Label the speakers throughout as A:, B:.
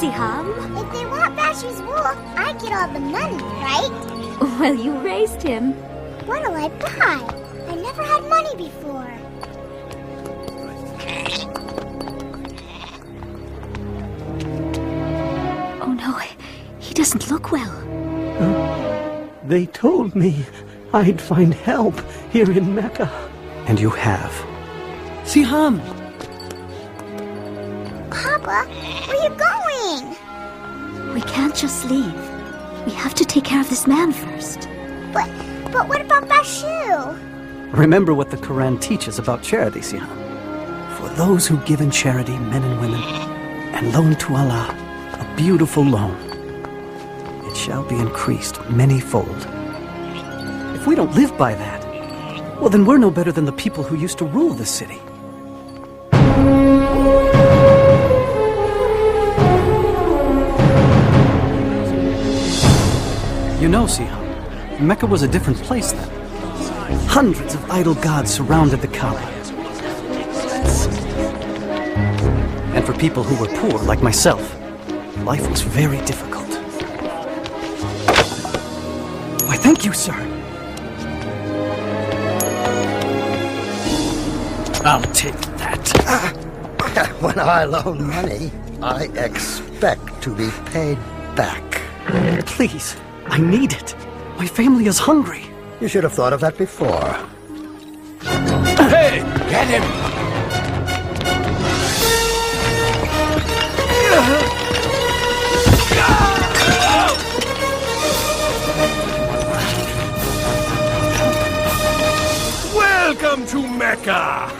A: Siham.
B: If they want Bashi's wool, I get all the money, right?
A: Well, you raised him.
B: What'll I buy? I never had money before.
A: Oh no, he doesn't look well.
C: They told me I'd find help here in Mecca.
D: And you have.
C: Siham!
B: Papa, where you going?
A: We can't just leave. We have to take care of this man first.
B: But what about Bashu?
D: Remember what the Quran teaches about charity, Siham. For those who give in charity, men and women, and loan to Allah, a beautiful loan, it shall be increased many-fold. If we don't live by that, well, then we're no better than the people who used to rule this city. You know, Siham, Mecca was a different place then. Hundreds of idol gods surrounded the Kaaba. And for people who were poor, like myself, life was very difficult. Why, thank you, sir. I'll take that.
E: When I loan money, I expect to be paid back.
D: Please, I need it. My family is hungry.
E: You should have thought of that before.
F: Hey, get him! Welcome to Mecca!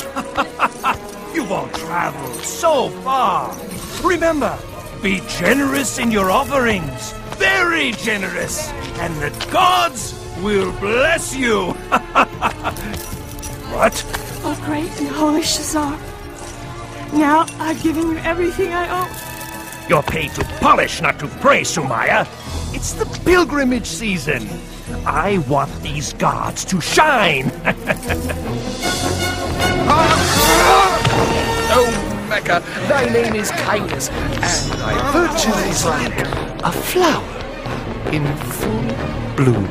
F: You've all traveled so far. Remember, be generous in your offerings. Very generous. And the gods will bless you. What?
G: Oh, great and holy Shazar. Now I've given you everything I owe.
F: You're paid to polish, not to pray, Sumaya. It's the pilgrimage season. I want these gods to shine.
H: Oh, Mecca, thy name is kindness, and thy virtue is like a flower in full bloom.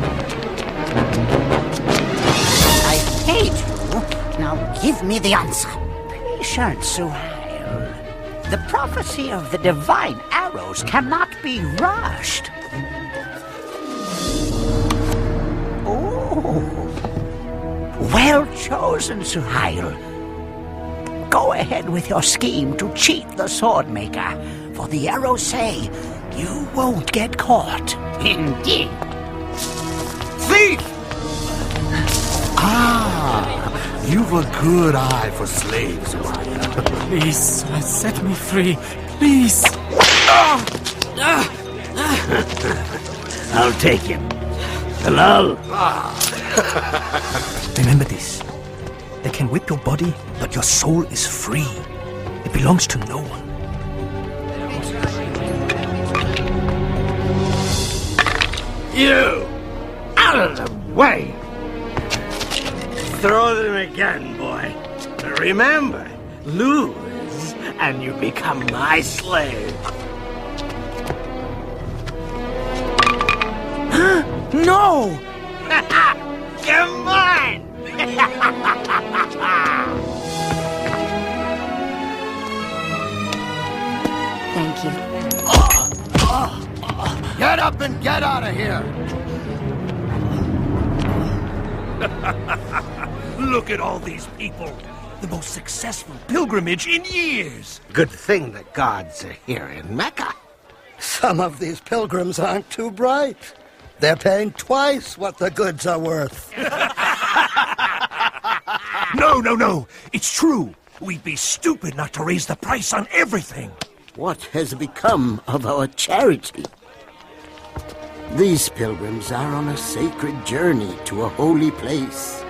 I: I hate you. Now give me the answer. Patience, Suhail. The prophecy of the divine arrows cannot be rushed. Oh, well chosen, Suhail. Go ahead with your scheme to cheat the swordmaker, for the arrows say you won't get caught. Indeed.
H: Thief! Ah, you've a good eye for slaves, Maya.
C: Please, set me free. Please.
E: I'll take him. Halal.
D: Remember this. They can whip your body, but your soul is free. It belongs to no one.
E: You! Out of the way! Throw them again, boy. But remember, lose, and you become my slave.
I: No!
E: You're mine!
A: Thank you.
H: Get up and get out of here!
F: Look at all these people. The most successful pilgrimage in years.
E: Good thing the gods are here in Mecca. Some of these pilgrims aren't too bright. They're paying twice what the goods are worth.
F: No. It's true. We'd be stupid not to raise the price on everything.
E: What has become of our charity? These pilgrims are on a sacred journey to a holy place.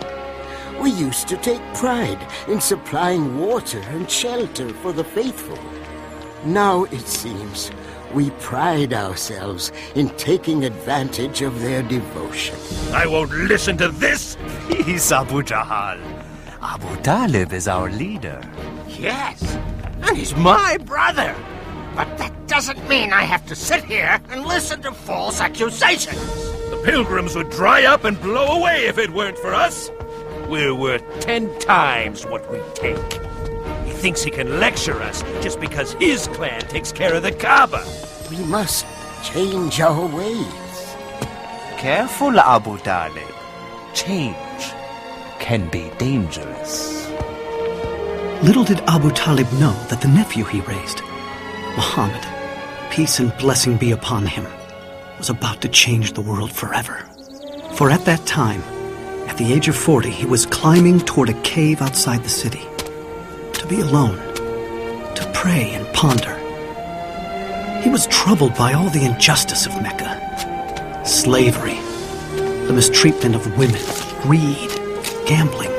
E: We used to take pride in supplying water and shelter for the faithful. Now, it seems, we pride ourselves in taking advantage of their devotion.
F: I won't listen to this.
J: He's Abu Jahal. Abu Talib is our leader.
E: Yes, and he's my brother. But that doesn't mean I have to sit here and listen to false accusations.
F: The pilgrims would dry up and blow away if it weren't for us. We're worth 10 times what we take. He thinks he can lecture us just because his clan takes care of the Kaaba.
E: We must change our ways.
J: Careful, Abu Talib. Change can be dangerous.
D: Little did Abu Talib know that the nephew he raised, Muhammad, peace and blessing be upon him, was about to change the world forever. For at that time, at the age of 40, he was climbing toward a cave outside the city, to be alone, to pray and ponder. He was troubled by all the injustice of Mecca. Slavery, the mistreatment of women, greed, gambling,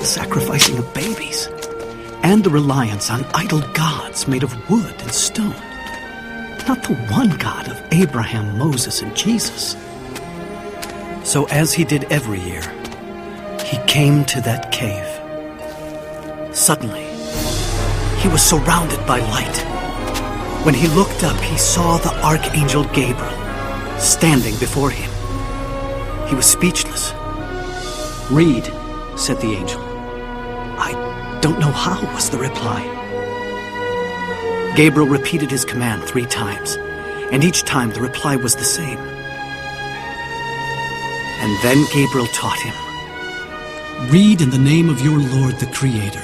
D: the sacrificing of babies, and the reliance on idol gods made of wood and stone. Not the one God of Abraham, Moses, and Jesus. So as he did every year, he came to that cave. Suddenly, he was surrounded by light. When he looked up, he saw the Archangel Gabriel standing before him. He was speechless. "Read," said the angel. "I don't know how," was the reply. Gabriel repeated his command 3 times, and each time the reply was the same. And then Gabriel taught him, "Read in the name of your Lord the Creator.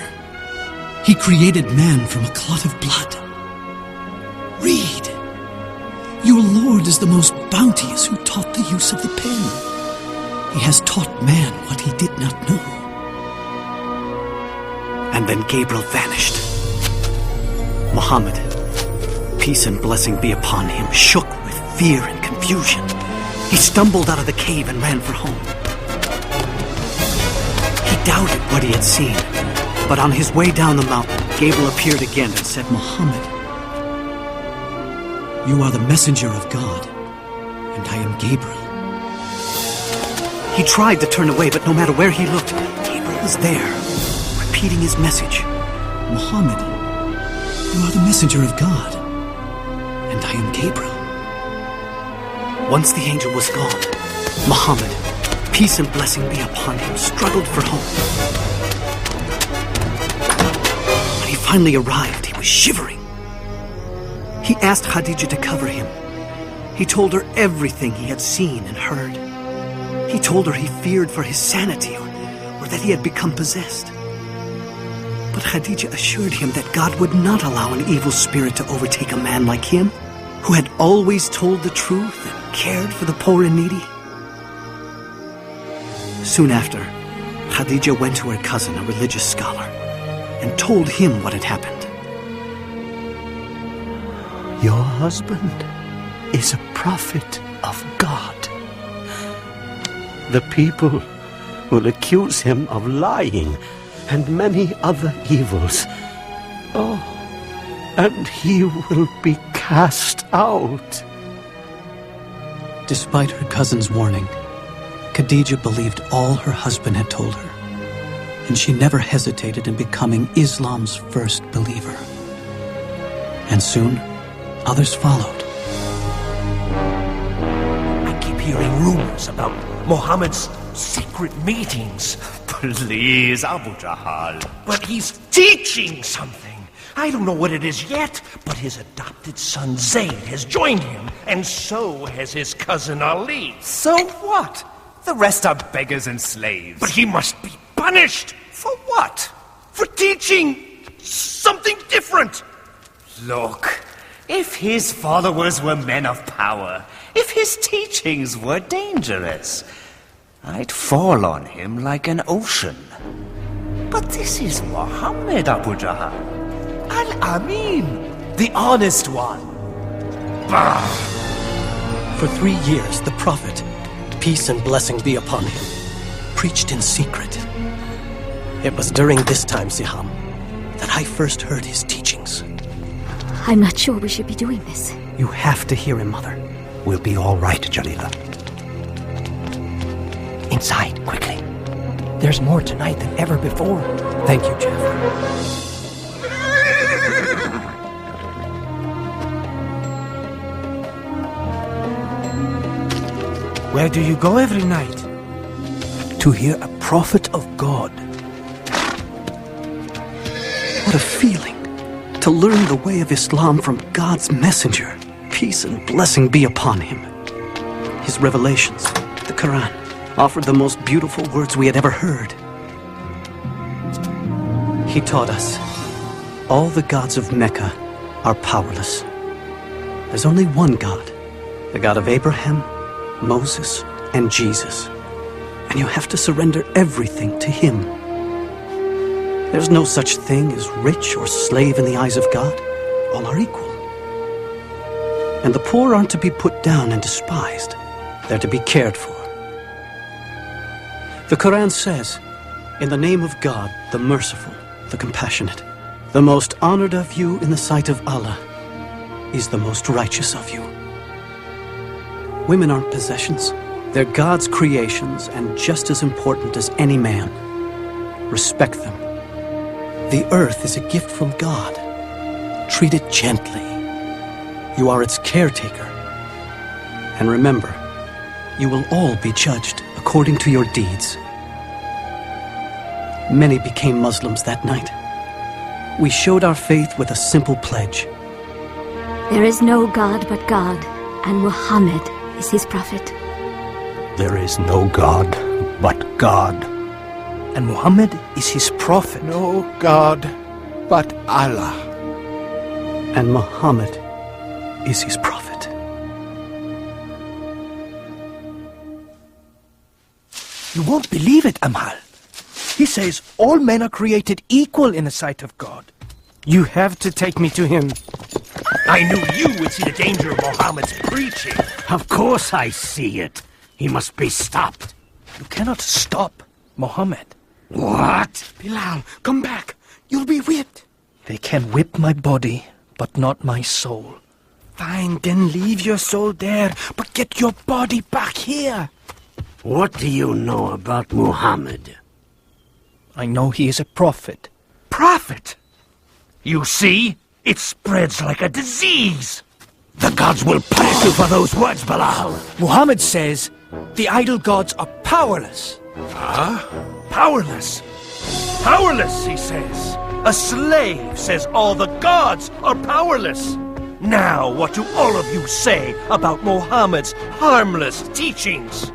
D: He created man from a clot of blood. Read. Your Lord is the most bounteous who taught the use of the pen. He has taught man what he did not know." And then Gabriel vanished. Muhammad, peace and blessing be upon him, shook with fear and confusion. He stumbled out of the cave and ran for home. He doubted what he had seen, but on his way down the mountain, Gabriel appeared again and said, "Muhammad, you are the messenger of God, and I am Gabriel." He tried to turn away, but no matter where he looked, Gabriel was there, repeating his message. "Muhammad, you are the messenger of God, and I am Gabriel." Once the angel was gone, Muhammad, peace and blessing be upon him, struggled for home. When he finally arrived, he was shivering. He asked Khadija to cover him. He told her everything he had seen and heard. He told her he feared for his sanity or that he had become possessed. But Khadija assured him that God would not allow an evil spirit to overtake a man like him, who had always told the truth and cared for the poor and needy. Soon after, Khadija went to her cousin, a religious scholar, and told him what had happened.
C: Your husband is a prophet of God. The people will accuse him of lying and many other evils. Oh, and he will be cast out.
D: Despite her cousin's warning, Khadija believed all her husband had told her, and she never hesitated in becoming Islam's first believer. And soon, others followed.
F: I keep hearing rumors about Muhammad's secret meetings.
J: Please, Abu Jahal.
F: But he's teaching something. I don't know what it is yet, but his adopted son Zayd has joined him, and so has his cousin Ali.
J: So what? The rest are beggars and slaves.
F: But he must be punished.
J: For what?
F: For teaching something different.
J: Look, if his followers were men of power, if his teachings were dangerous, I'd fall on him like an ocean. But this is Muhammad, Abu Jahal. Al-Amin, the honest one.
F: Bah!
K: For 3 years, the Prophet, peace and blessing be upon him, preached in secret. It was during this time, Siham, that I first heard his teachings.
A: I'm not sure we should be doing this.
D: You have to hear him, Mother.
I: We'll be all right, Jalila. Inside, quickly.
K: There's more tonight than ever before. Thank you, Jafar.
F: Where do you go every night?
D: To hear a prophet of God. What a feeling to learn the way of Islam from God's messenger. Peace and blessing be upon him. His revelations, the Quran, offered the most beautiful words we had ever heard. He taught us all the gods of Mecca are powerless. There's only one God, the God of Abraham, Moses, and Jesus. And you have to surrender everything to him. There's no such thing as rich or slave in the eyes of God. All are equal. And the poor aren't to be put down and despised. They're to be cared for. The Quran says, in the name of God, the merciful, the compassionate, the most honored of you in the sight of Allah is the most righteous of you. Women aren't possessions. They're God's creations and just as important as any man. Respect them. The earth is a gift from God. Treat it gently. You are its caretaker. And remember, you will all be judged according to your deeds. Many became Muslims that night. We showed our faith with a simple pledge.
A: There is no God but God, and Muhammad is his prophet.
C: There is no God but God.
F: And Muhammad is his prophet.
H: No God but Allah.
D: And Muhammad is his prophet.
F: You won't believe it, Amal. He says all men are created equal in the sight of God. You have to take me to him. I knew you would see the danger of Muhammad's preaching.
I: Of course I see it. He must be stopped.
F: You cannot stop Muhammad.
I: What?
F: Bilal, come back. You'll be whipped. They can whip my body, but not my soul. Fine, then leave your soul there, but get your body back here.
I: What do you know about Muhammad?
F: I know he is a prophet. Prophet? You see? It spreads like a disease.
I: The gods will punish you for those words, Bilal.
F: Muhammad says the idol gods are powerless.
I: Huh?
F: Powerless. Powerless, he says. A slave says all the gods are powerless. Now, what do all of you say about Muhammad's harmless teachings?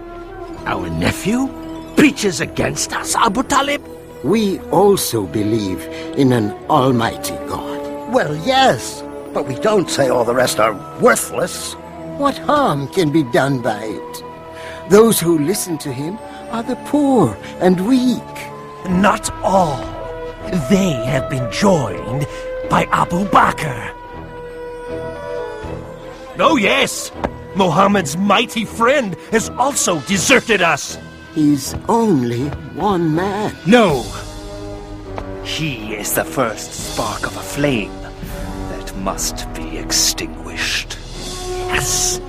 I: Our nephew preaches against us, Abu Talib? We also believe in an almighty God.
E: Well, yes, but we don't say all the rest are worthless.
I: What harm can be done by it? Those who listen to him are the poor and weak.
F: Not all. They have been joined by Abu Bakr. Oh yes, Muhammad's mighty friend has also deserted us.
I: He's only one man.
J: No! He is the first spark of a flame that must be extinguished.
I: Yes!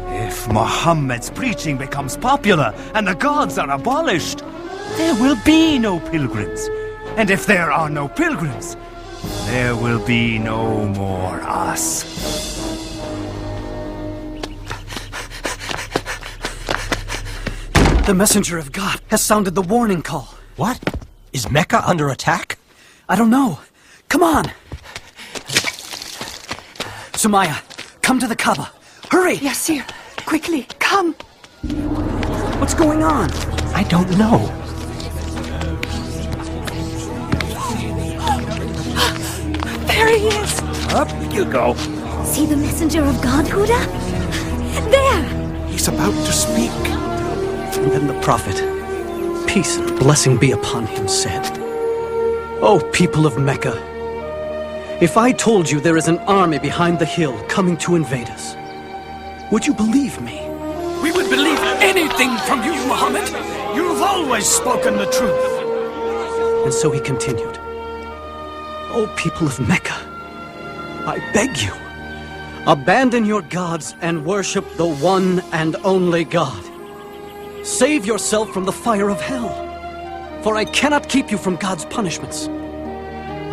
J: If Muhammad's preaching becomes popular and the gods are abolished, there will be no pilgrims. And if there are no pilgrims, there will be no more us.
D: The messenger of God has sounded the warning call.
F: What? Is Mecca under attack?
D: I don't know. Come on! Sumaya, come to the Kaaba. Hurry!
G: Yasir, quickly, come!
D: What's going on?
F: I don't know.
G: There he is!
F: Up you go.
A: See the messenger of God, Huda? There!
H: He's about to speak.
D: And then the prophet, peace and blessing be upon him, said, O people of Mecca, if I told you there is an army behind the hill coming to invade us, would you believe me?
K: We would believe anything from you, Muhammad. You've always spoken the truth.
D: And so he continued, O people of Mecca, I beg you, abandon your gods and worship the one and only God. Save yourself from the fire of hell, for I cannot keep you from God's punishments.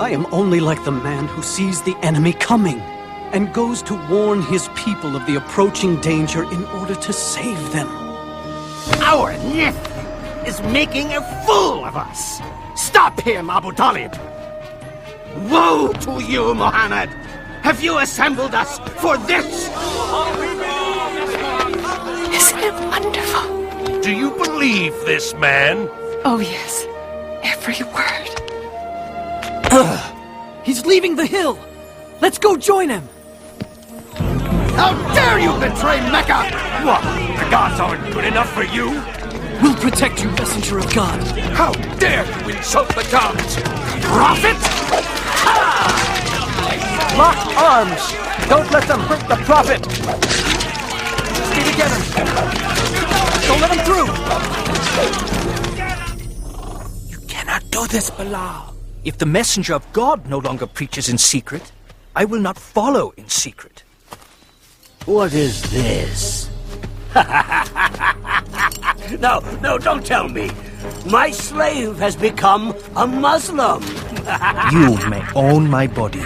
D: I am only like the man who sees the enemy coming and goes to warn his people of the approaching danger in order to save them.
I: Our nephew is making a fool of us. Stop him, Abu Talib. Woe to you, Muhammad. Have you assembled us for this?
G: Isn't it wonderful?
F: Do you believe this man?
G: Oh, yes. Every word.
D: He's leaving the hill! Let's go join him!
I: How dare you betray Mecca!
F: What? The gods aren't good enough for you?
D: We'll protect you, messenger of God.
F: How dare you insult the gods?
I: Prophet!
D: Lock arms! Don't let them hurt the prophet! Stay together! Don't let him through! You cannot do this, Bilal. If the messenger of God no longer preaches in secret, I will not follow in secret.
I: What is this? No, don't tell me. My slave has become a Muslim.
D: You may own my body,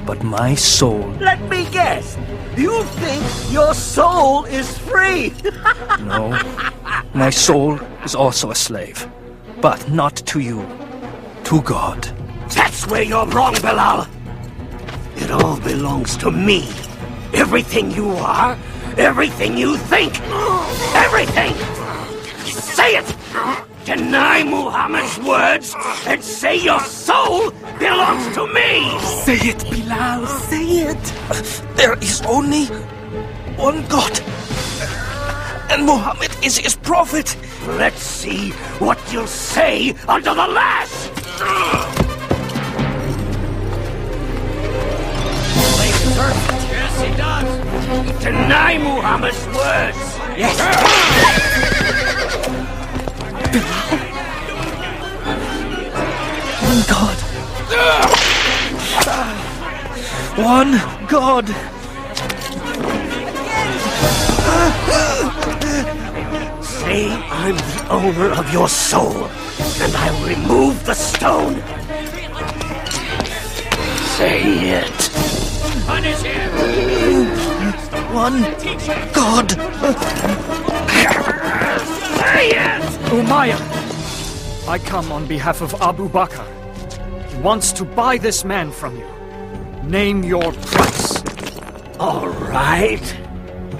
D: but my soul...
I: Let me guess. You think your soul is free?
D: No. My soul is also a slave. But not to you. To God.
I: That's where you're wrong, Bilal. It all belongs to me. Everything you are, everything you think, everything! Say it! Deny Muhammad's words and say your soul belongs to me!
D: Say it, Bilal, say it! There is only one God. And Muhammad is his prophet.
I: Let's see what you'll say under the lash! Yes, he does. Deny Muhammad's words.
D: Yes. One God. One God.
I: Say I'm the owner of your soul, and I will remove the stone. Say it. Punish him!
D: One God.
I: Say it!
L: Umayyah, I come on behalf of Abu Bakr. He wants to buy this man from you. Name your price.
I: All right.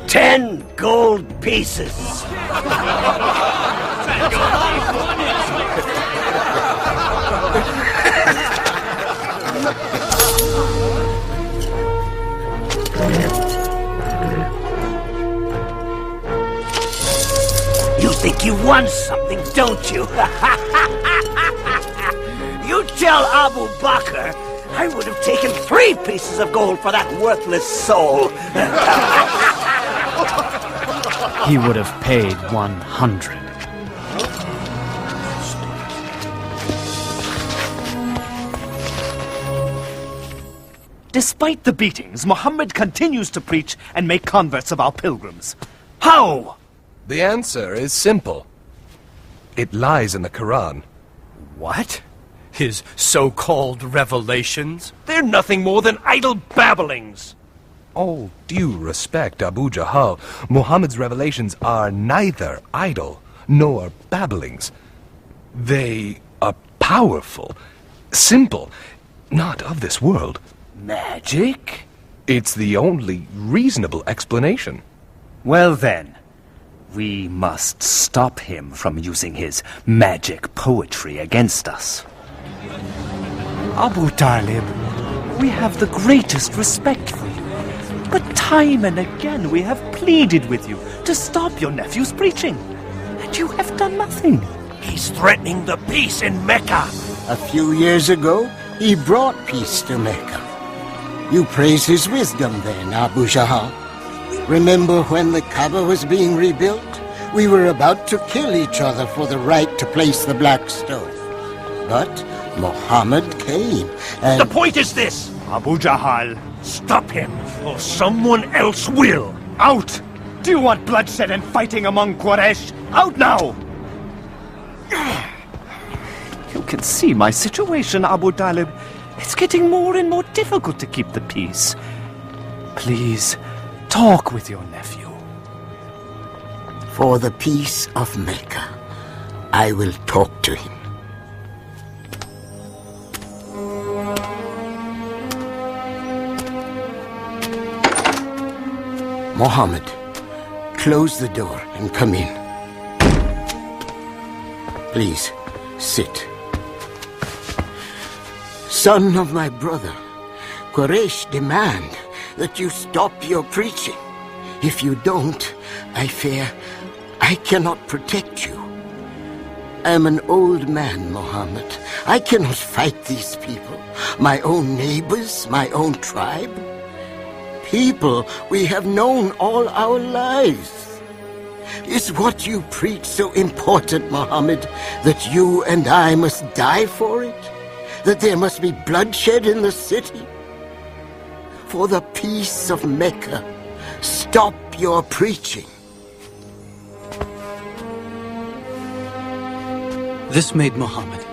I: 10 gold pieces. You think you won something, don't you? You tell Abu Bakr I would have taken 3 pieces of gold for that worthless soul.
L: He would have paid 100.
J: Despite the beatings, Muhammad continues to preach and make converts of our pilgrims. How?
H: The answer is simple. It lies in the Quran.
F: What? His so-called revelations? They're nothing more than idle babblings.
H: All due respect, Abu Jahal, Muhammad's revelations are neither idle nor babblings. They are powerful, simple, not of this world.
J: Magic?
H: It's the only reasonable explanation.
J: Well then, we must stop him from using his magic poetry against us. Abu Talib, we have the greatest respect for you. But time and again we have pleaded with you to stop your nephew's preaching. And you have done nothing.
F: He's threatening the peace in Mecca.
E: A few years ago, he brought peace to Mecca. You praise his wisdom then, Abu Jahal. Remember when the Kaaba was being rebuilt? We were about to kill each other for the right to place the black stone. But Muhammad came and...
F: The point is this,
J: Abu Jahal.
F: Stop him, or someone else will.
J: Out! Do you want bloodshed and fighting among Quraysh? Out now! You can see my situation, Abu Talib. It's getting more and more difficult to keep the peace. Please, talk with your nephew.
E: For the peace of Mecca, I will talk to him. Muhammad, close the door and come in. Please, sit. Son of my brother, Quraysh demand that you stop your preaching. If you don't, I fear I cannot protect you. I am an old man, Muhammad. I cannot fight these people, my own neighbors, my own tribe. People we have known all our lives. Is what you preach so important, Muhammad, that you and I must die for it? That there must be bloodshed in the city? For the peace of Mecca, stop your preaching.
D: This made Muhammad,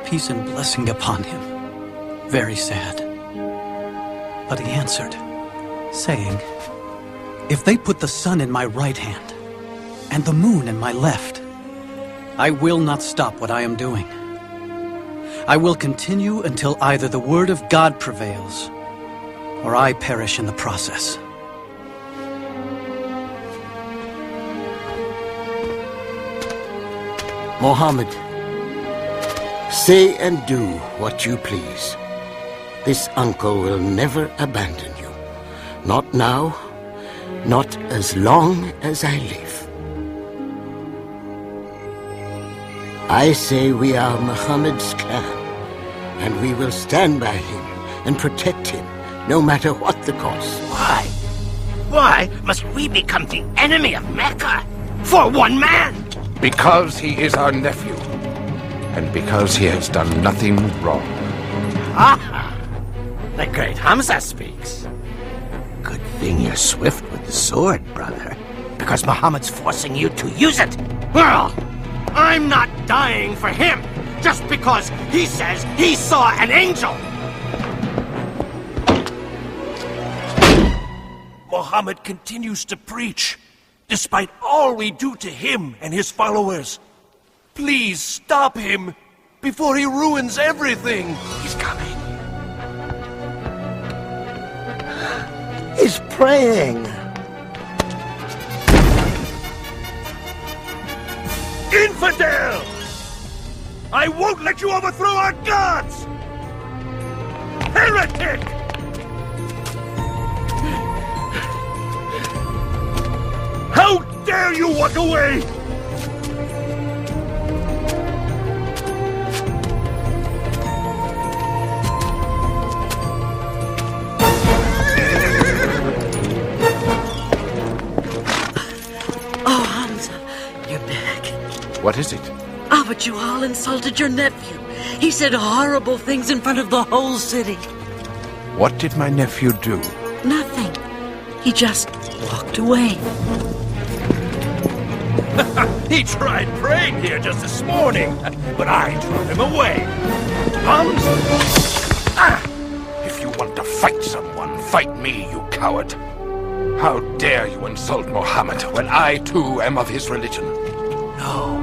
D: peace and blessing upon him, very sad. But he answered, saying, "If they put the sun in my right hand and the moon in my left, I will not stop what I am doing. I will continue until either the word of God prevails or I perish in the process."
E: Muhammad, say and do what you please. This uncle will never abandon you. Not now, not as long as I live. I say we are Muhammad's clan, and we will stand by him and protect him, no matter what the cost.
I: Why? Why must we become the enemy of Mecca? For one man?
H: Because he is our nephew, and because he has done nothing wrong.
I: Aha! The great Hamza speaks. Good thing you're swift with the sword, brother, because Muhammad's forcing you to use it. Well, I'm not dying for him just because he says he saw an angel.
F: Muhammad continues to preach, despite all we do to him and his followers. Please stop him before he ruins everything.
I: He's coming.
E: He's praying.
F: Infidel! I won't let you overthrow our gods! Heretic! How dare you walk away!
M: Oh, Hamza, you're back.
H: What is it?
M: Abu Juhal insulted your nephew. He said horrible things in front of the whole city.
H: What did my nephew do?
M: Nothing. He just walked away.
F: He tried praying here just this morning, but I drove him away.
H: If you want to fight someone, fight me, you coward. How dare you insult Muhammad when I too am of his religion?
M: No.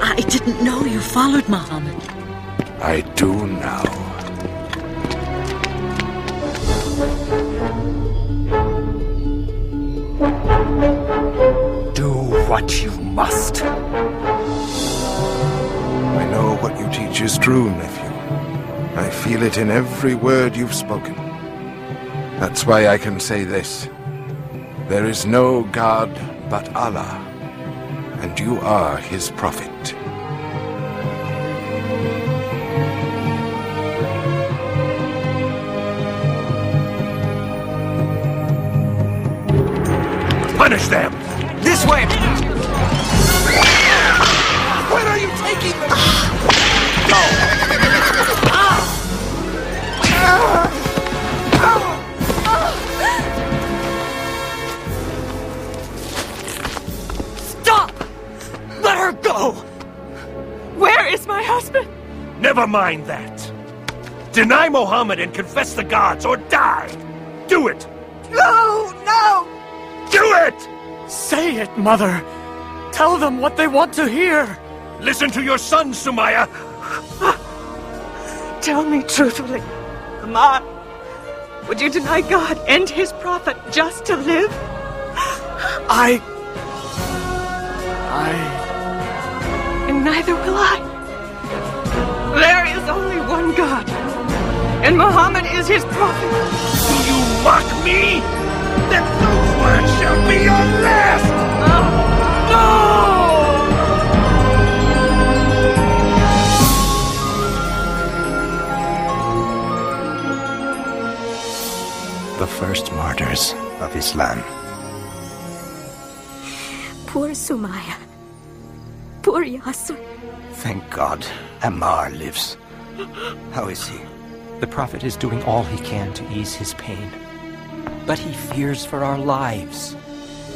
M: I didn't know you followed Muhammad.
H: I do now.
J: Do what you must.
H: I know what you teach is true, nephew. I feel it in every word you've spoken. That's why I can say this. There is no God but Allah, and you are his prophet.
F: Punish them!
L: This way!
F: Where are you taking them?
L: Go!
M: Stop! Let her go!
G: Where is my husband?
F: Never mind that. Deny Muhammad and confess the gods, or die! Do it!
G: No! No!
F: Do it!
L: Say it, Mother! Tell them what they want to hear!
F: Listen to your son, Sumaya!
G: Tell me truthfully, Ahmad, would you deny God and his prophet just to live? And neither will I. There is only one God, and Muhammad is his prophet.
F: Do you mock me? Then those words shall be your last!
G: No!
J: The first martyrs of Islam.
A: Poor Sumaya. Poor Yasser.
N: Thank God, Ammar lives. How is he?
O: The Prophet is doing all he can to ease his pain. But he fears for our lives,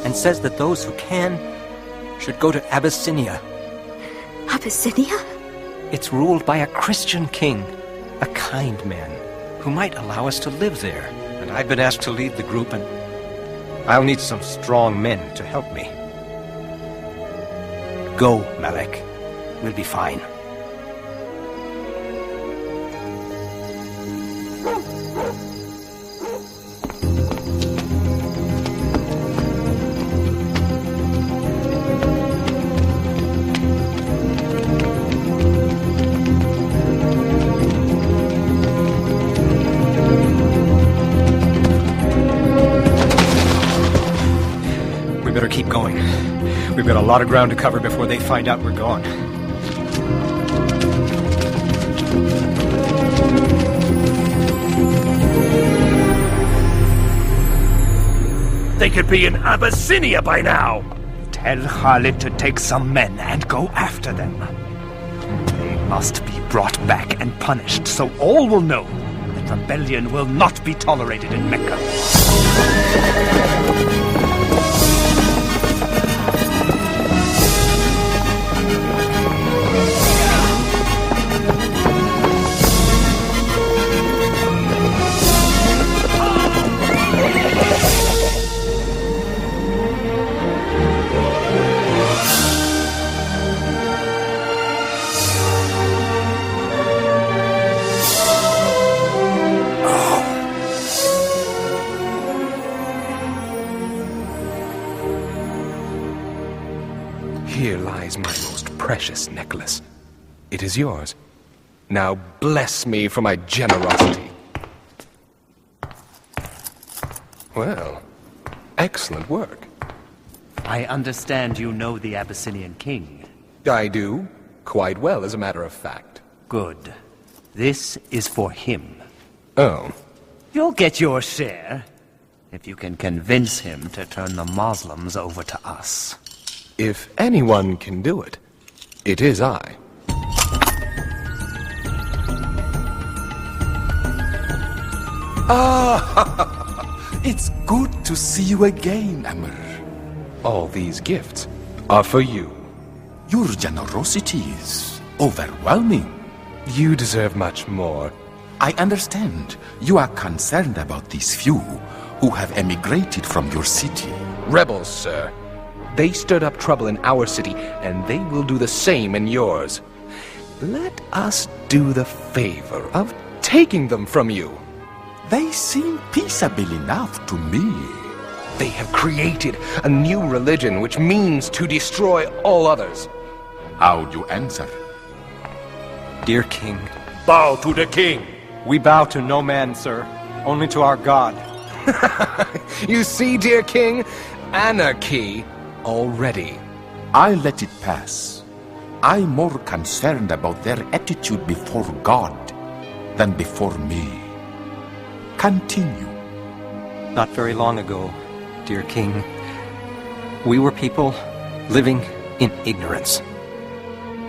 O: and says that those who can should go to Abyssinia.
A: Abyssinia?
O: It's ruled by a Christian king, a kind man, who might allow us to live there. And I've been asked to lead the group, and I'll need some strong men to help me. Go, Malek. We'll be fine. We better keep going. We've got a lot of ground to cover before they find out we're gone.
F: They could be in Abyssinia by now!
J: Tell Khalid to take some men and go after them. They must be brought back and punished, so all will know that rebellion will not be tolerated in Mecca.
H: Here lies my most precious necklace. It is yours. Now bless me for my generosity. Well, excellent work.
J: I understand you know the Abyssinian king.
H: I do. Quite well, as a matter of fact.
J: Good. This is for him.
H: Oh.
J: You'll get your share, if you can convince him to turn the Muslims over to us.
H: If anyone can do it, it is I.
P: Ah, it's good to see you again, Amr.
H: All these gifts are for you.
P: Your generosity is overwhelming.
H: You deserve much more.
P: I understand. You are concerned about these few who have emigrated from your city.
H: Rebels, sir. They stirred up trouble in our city, and they will do the same in yours. Let us do the favor of taking them from you.
P: They seem peaceable enough to me.
H: They have created a new religion which means to destroy all others.
P: How do you answer?
O: Dear King.
F: Bow to the king.
O: We bow to no man, sir. Only to our God.
H: You see, dear king? Anarchy already.
P: I let it pass. I'm more concerned about their attitude before God than before me. Continue.
O: Not very long ago, dear King, we were people living in ignorance.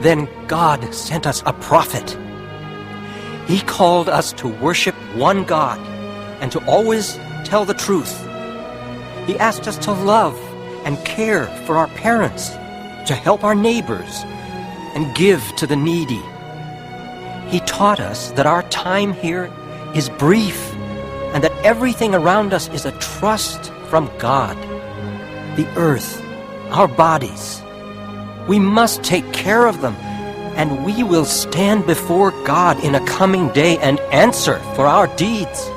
O: Then God sent us a prophet. He called us to worship one God and to always tell the truth. He asked us to love and care for our parents, to help our neighbors, and give to the needy. He taught us that our time here is brief and that everything around us is a trust from God. The earth, our bodies. We must take care of them, and we will stand before God in a coming day and answer for our deeds.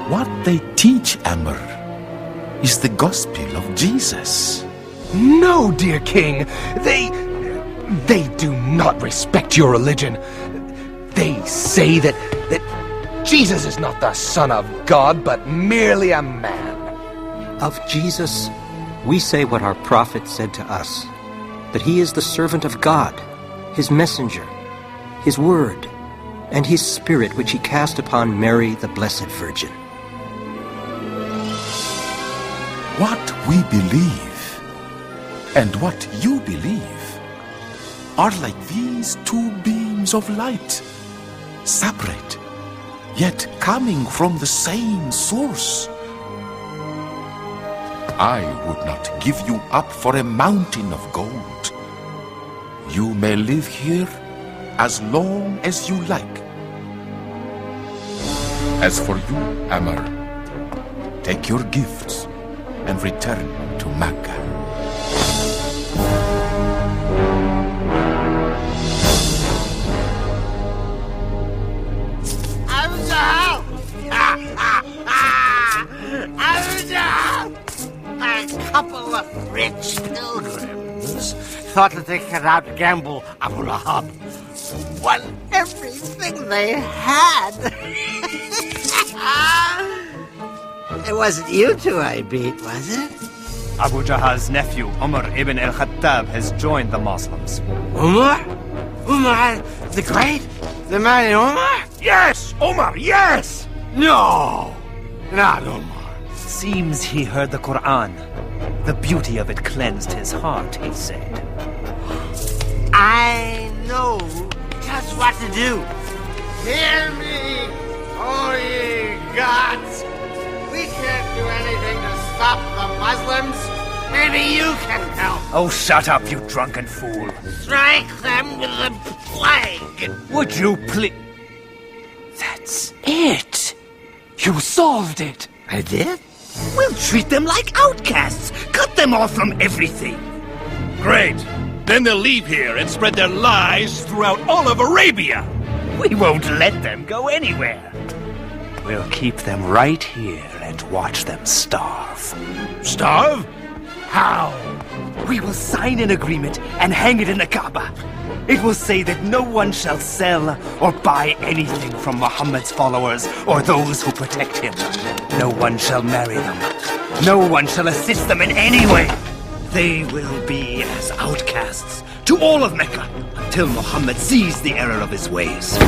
P: What they teach, Amr, is the gospel of Jesus.
H: No, dear king. They do not respect your religion. They say that Jesus is not the Son of God, but merely a man.
O: Of Jesus, we say what our prophet said to us, that he is the servant of God, his messenger, his word, and his spirit which he cast upon Mary, the Blessed Virgin.
P: What we believe and what you believe are like these two beams of light, separate, yet coming from the same source. I would not give you up for a mountain of gold. You may live here as long as you like. As for you, Amr, take your gifts and return to Mecca.
I: A couple of rich pilgrims thought that they could outgamble Abu Lahab. Won everything they had. It wasn't you two I beat, was it?
J: Abu Jahal's nephew, Umar ibn al-Khattab, has joined the Muslims.
I: Umar? Umar the Great? The mighty Umar?
F: Yes, Omar, yes!
I: No, not Umar.
J: Seems he heard the Quran. The beauty of it cleansed his heart, he said.
I: I know just what to do. Hear me, O ye gods. We can't do anything to stop the Muslims. Maybe you can help.
J: Oh, shut up, you drunken fool.
I: Strike them with the plague.
J: Would you please... That's it. You solved it.
I: I did?
J: We'll treat them like outcasts. Cut them off from everything.
F: Great. Then they'll leave here and spread their lies throughout all of Arabia.
J: We won't let them go anywhere. We'll keep them right here and watch them starve.
F: Starve? How?
J: We will sign an agreement and hang it in the Kaaba. It will say that no one shall sell or buy anything from Muhammad's followers or those who protect him. No one shall marry them. No one shall assist them in any way. They will be as outcasts to all of Mecca until Muhammad sees the error of his ways.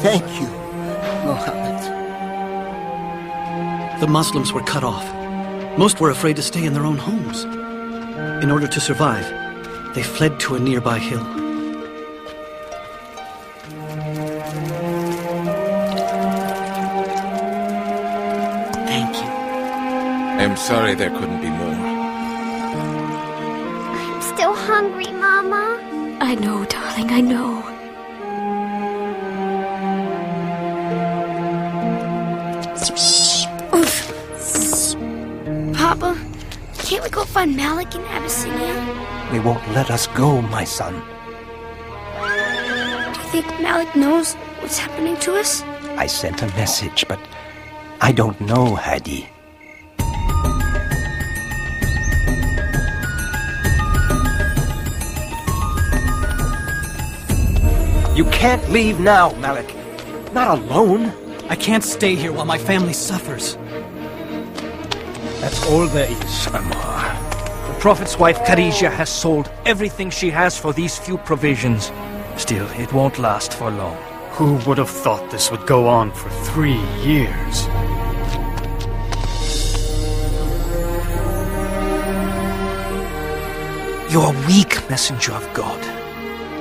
E: Thank you, Muhammad.
D: The Muslims were cut off. Most were afraid to stay in their own homes. In order to survive, they fled to a nearby hill.
I: Thank you.
P: I'm sorry there couldn't be more.
B: I'm still hungry, Mama.
A: I know, darling, I know.
B: Papa, can't we go find Malik in Abyssinia?
O: They won't let us go, my son.
B: Do you think Malik knows what's happening to us?
O: I sent a message, but I don't know, Hadi. You can't leave now, Malik. Not alone.
D: I can't stay here while my family suffers.
L: That's all there is, Ammar. The Prophet's wife, Khadijah, has sold everything she has for these few provisions. Still, it won't last for long. Who would have thought this would go on for 3 years? You're a weak messenger of God.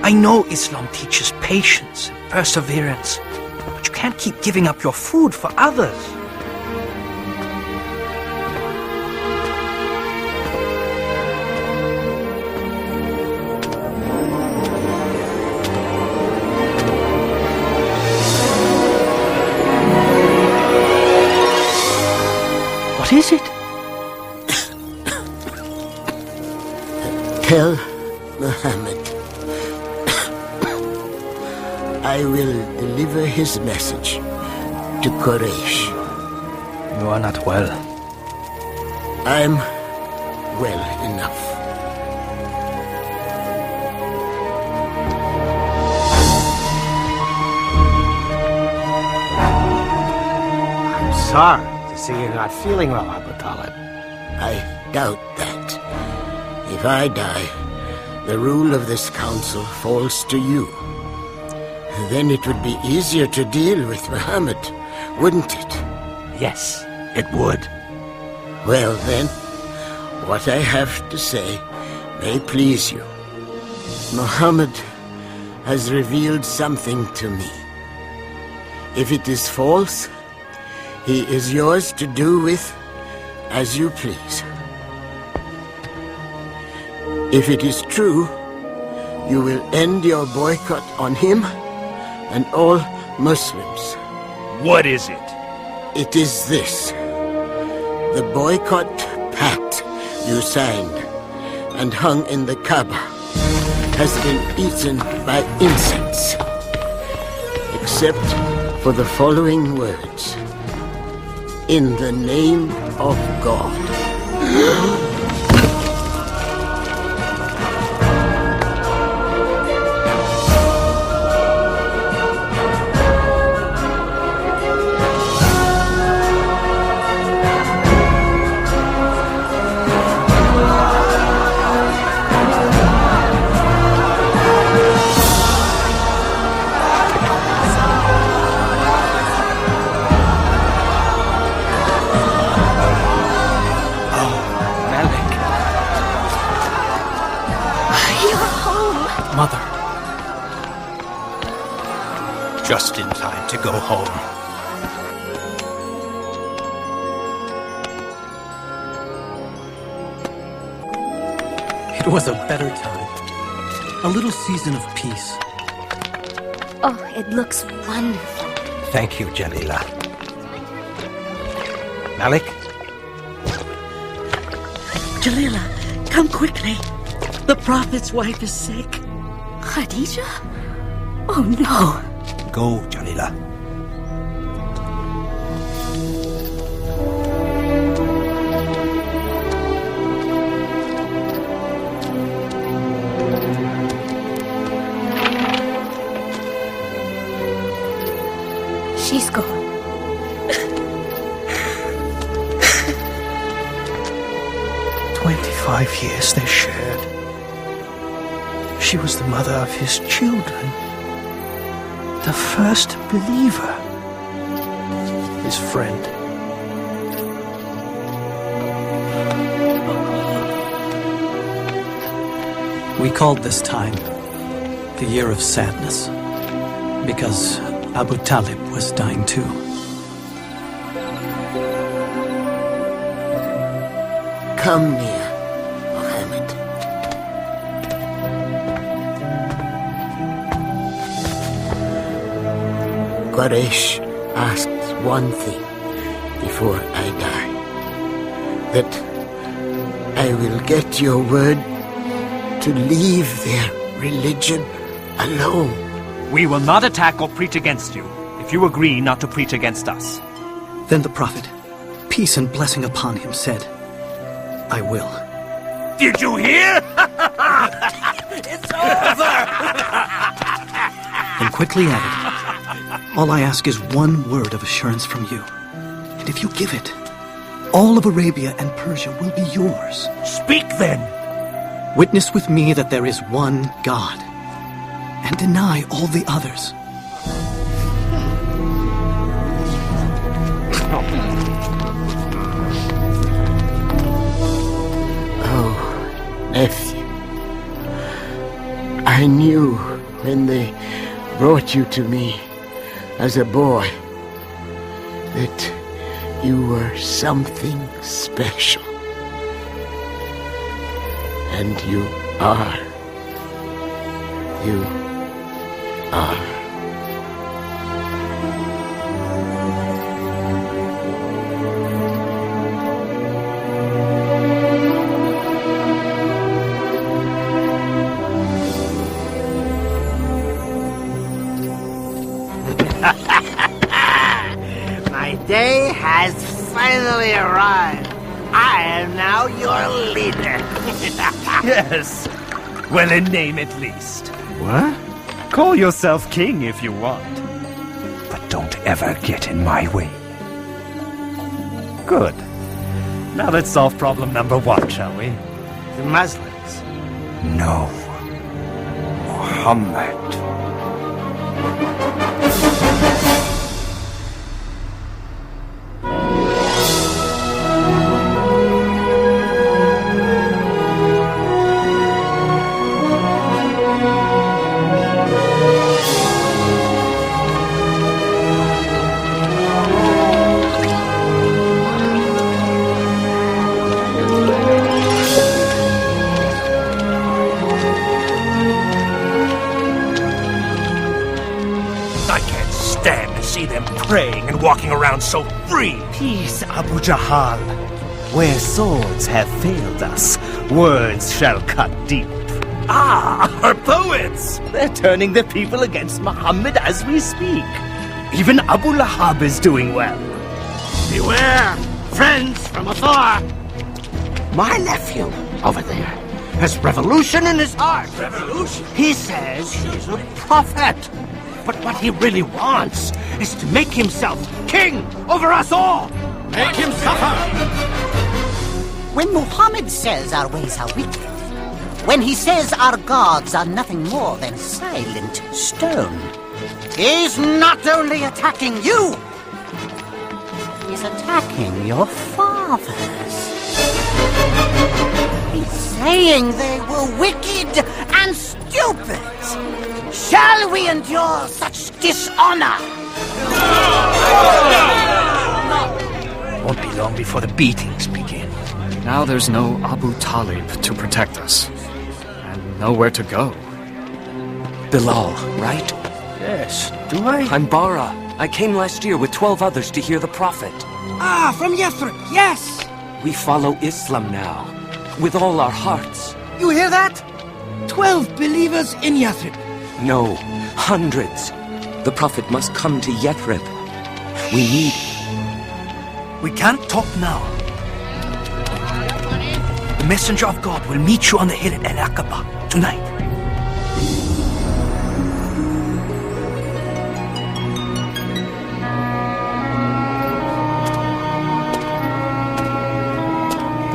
L: I know Islam teaches patience and perseverance, but you can't keep giving up your food for others. What is it?
E: Tell Muhammad I will deliver his message to Quraysh.
L: You are not well.
E: I'm well enough.
I: I'm sorry to see you're not feeling well, Abu Talib.
E: I doubt that. If I die, the rule of this council falls to you. Then it would be easier to deal with Muhammad, wouldn't it?
I: Yes, it would.
E: Well then, what I have to say may please you. Muhammad has revealed something to me. If it is false, he is yours to do with as you please. If it is true, you will end your boycott on him and all Muslims.
F: What is it?
E: It is this. The boycott pact you signed and hung in the Kaaba has been eaten by insects. Except for the following words. In the name of God.
K: Mother. Just in time to go home. It was a better time. A little season of peace.
A: Oh, it looks wonderful.
O: Thank you, Jalila. Malik?
M: Jalila, come quickly. The Prophet's wife is sick.
A: Khadijah? Oh no.
O: Go, Jalila.
A: She's gone.
L: 25 years they shared. She was the mother of his children. The first believer. His friend.
D: We called this time the Year of Sadness, because Abu Talib was dying too.
E: Come near, Muhammad. Quraysh asked one thing before I die. That I will get your word to leave their religion alone.
J: We will not attack or preach against you, if you agree not to preach against us.
D: Then the Prophet, peace and blessing upon him, said, I will.
F: Did you hear?
J: It's over!
D: Then quickly added, all I ask is one word of assurance from you. And if you give it, all of Arabia and Persia will be yours.
F: Speak then!
D: Witness with me that there is one God, and deny all the others.
E: Oh, nephew. I knew when they brought you to me as a boy that you were something special. And you are. You are.
I: My day has finally arrived. I am now your leader.
J: Yes. Well, in name at least.
F: What?
J: Call yourself king if you want. But don't ever get in my way. Good. Now let's solve problem number 1, shall we?
I: The Muslims.
J: No. Muhammad.
F: See them praying and walking around so free.
J: Peace, Abu Jahal. Where swords have failed us, words shall cut deep.
F: Ah, our poets!
J: They're turning the people against Muhammad as we speak. Even Abu Lahab is doing well.
I: Beware, friends from afar. My nephew, over there, has revolution in his heart.
F: Revolution?
I: He says he's a prophet. But what he really wants is to make himself king over us all. Make him suffer.
Q: When Muhammad says our ways are wicked, when he says our gods are nothing more than silent stone, he's not only attacking you, he's attacking your fathers. He's saying they were wicked and stupid. Shall we endure such dishonor?
L: Won't be long before the beatings begin.
R: Now there's no Abu Talib to protect us. And nowhere to go.
O: Bilal, right?
L: Yes, do I?
O: I'm Bara. I came last year with 12 others to hear the Prophet.
Q: Ah, from Yathrib, yes!
O: We follow Islam now, with all our hearts.
Q: You hear that? 12 believers in Yathrib.
O: No, hundreds. The Prophet must come to Yathrib. We need...
L: We can't talk now. The messenger of God will meet you on the hill at Al-Aqaba tonight.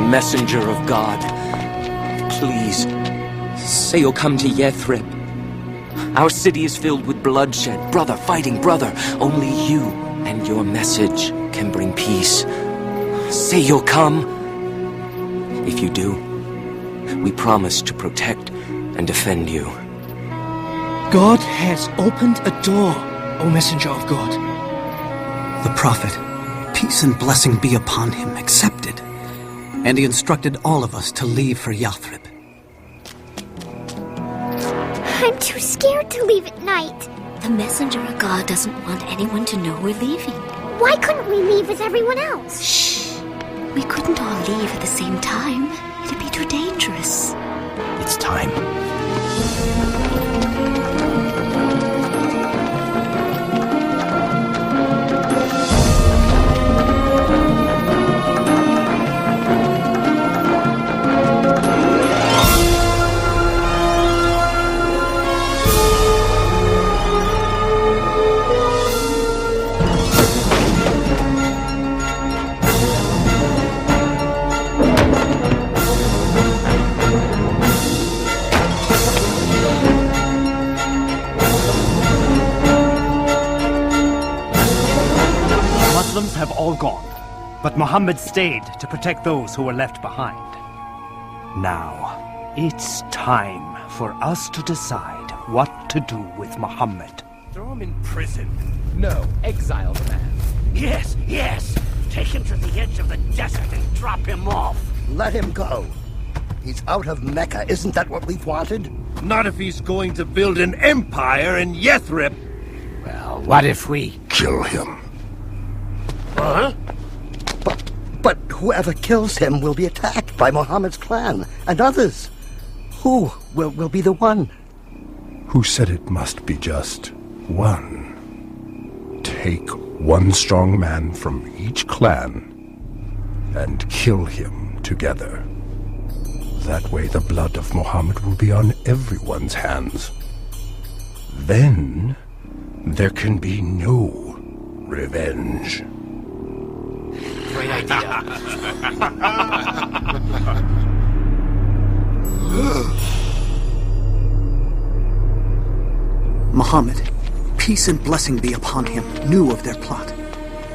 O: Messenger of God, please, say you'll come to Yathrib. Our city is filled with bloodshed, brother fighting brother. Only you and your message can bring peace. Say you'll come. If you do, we promise to protect and defend you.
D: God has opened a door, O Messenger of God. The Prophet, peace and blessing be upon him, accepted. And he instructed all of us to leave for Yathrib.
B: I'm too scared to leave at night.
A: The messenger of God doesn't want anyone to know we're leaving.
B: Why couldn't we leave with everyone else?
A: Shh. We couldn't all leave at the same time. It'd be too dangerous.
L: It's time.
S: But Muhammad stayed to protect those who were left behind. Now, it's time for us to decide what to do with Muhammad.
F: Throw him in prison. No, exile the man.
I: Yes, yes. Take him to the edge of the desert and drop him off.
N: Let him go. He's out of Mecca. Isn't that what we've wanted?
F: Not if he's going to build an empire in Yathrib.
I: Well, what if we
N: kill him?
I: Huh?
N: But whoever kills him will be attacked by Muhammad's clan and others. Who will be the one?
T: Who said it must be just one? Take one strong man from each clan and kill him together. That way the blood of Muhammad will be on everyone's hands. Then there can be no revenge.
I: Great idea.
D: Muhammad, peace and blessing be upon him, knew of their plot.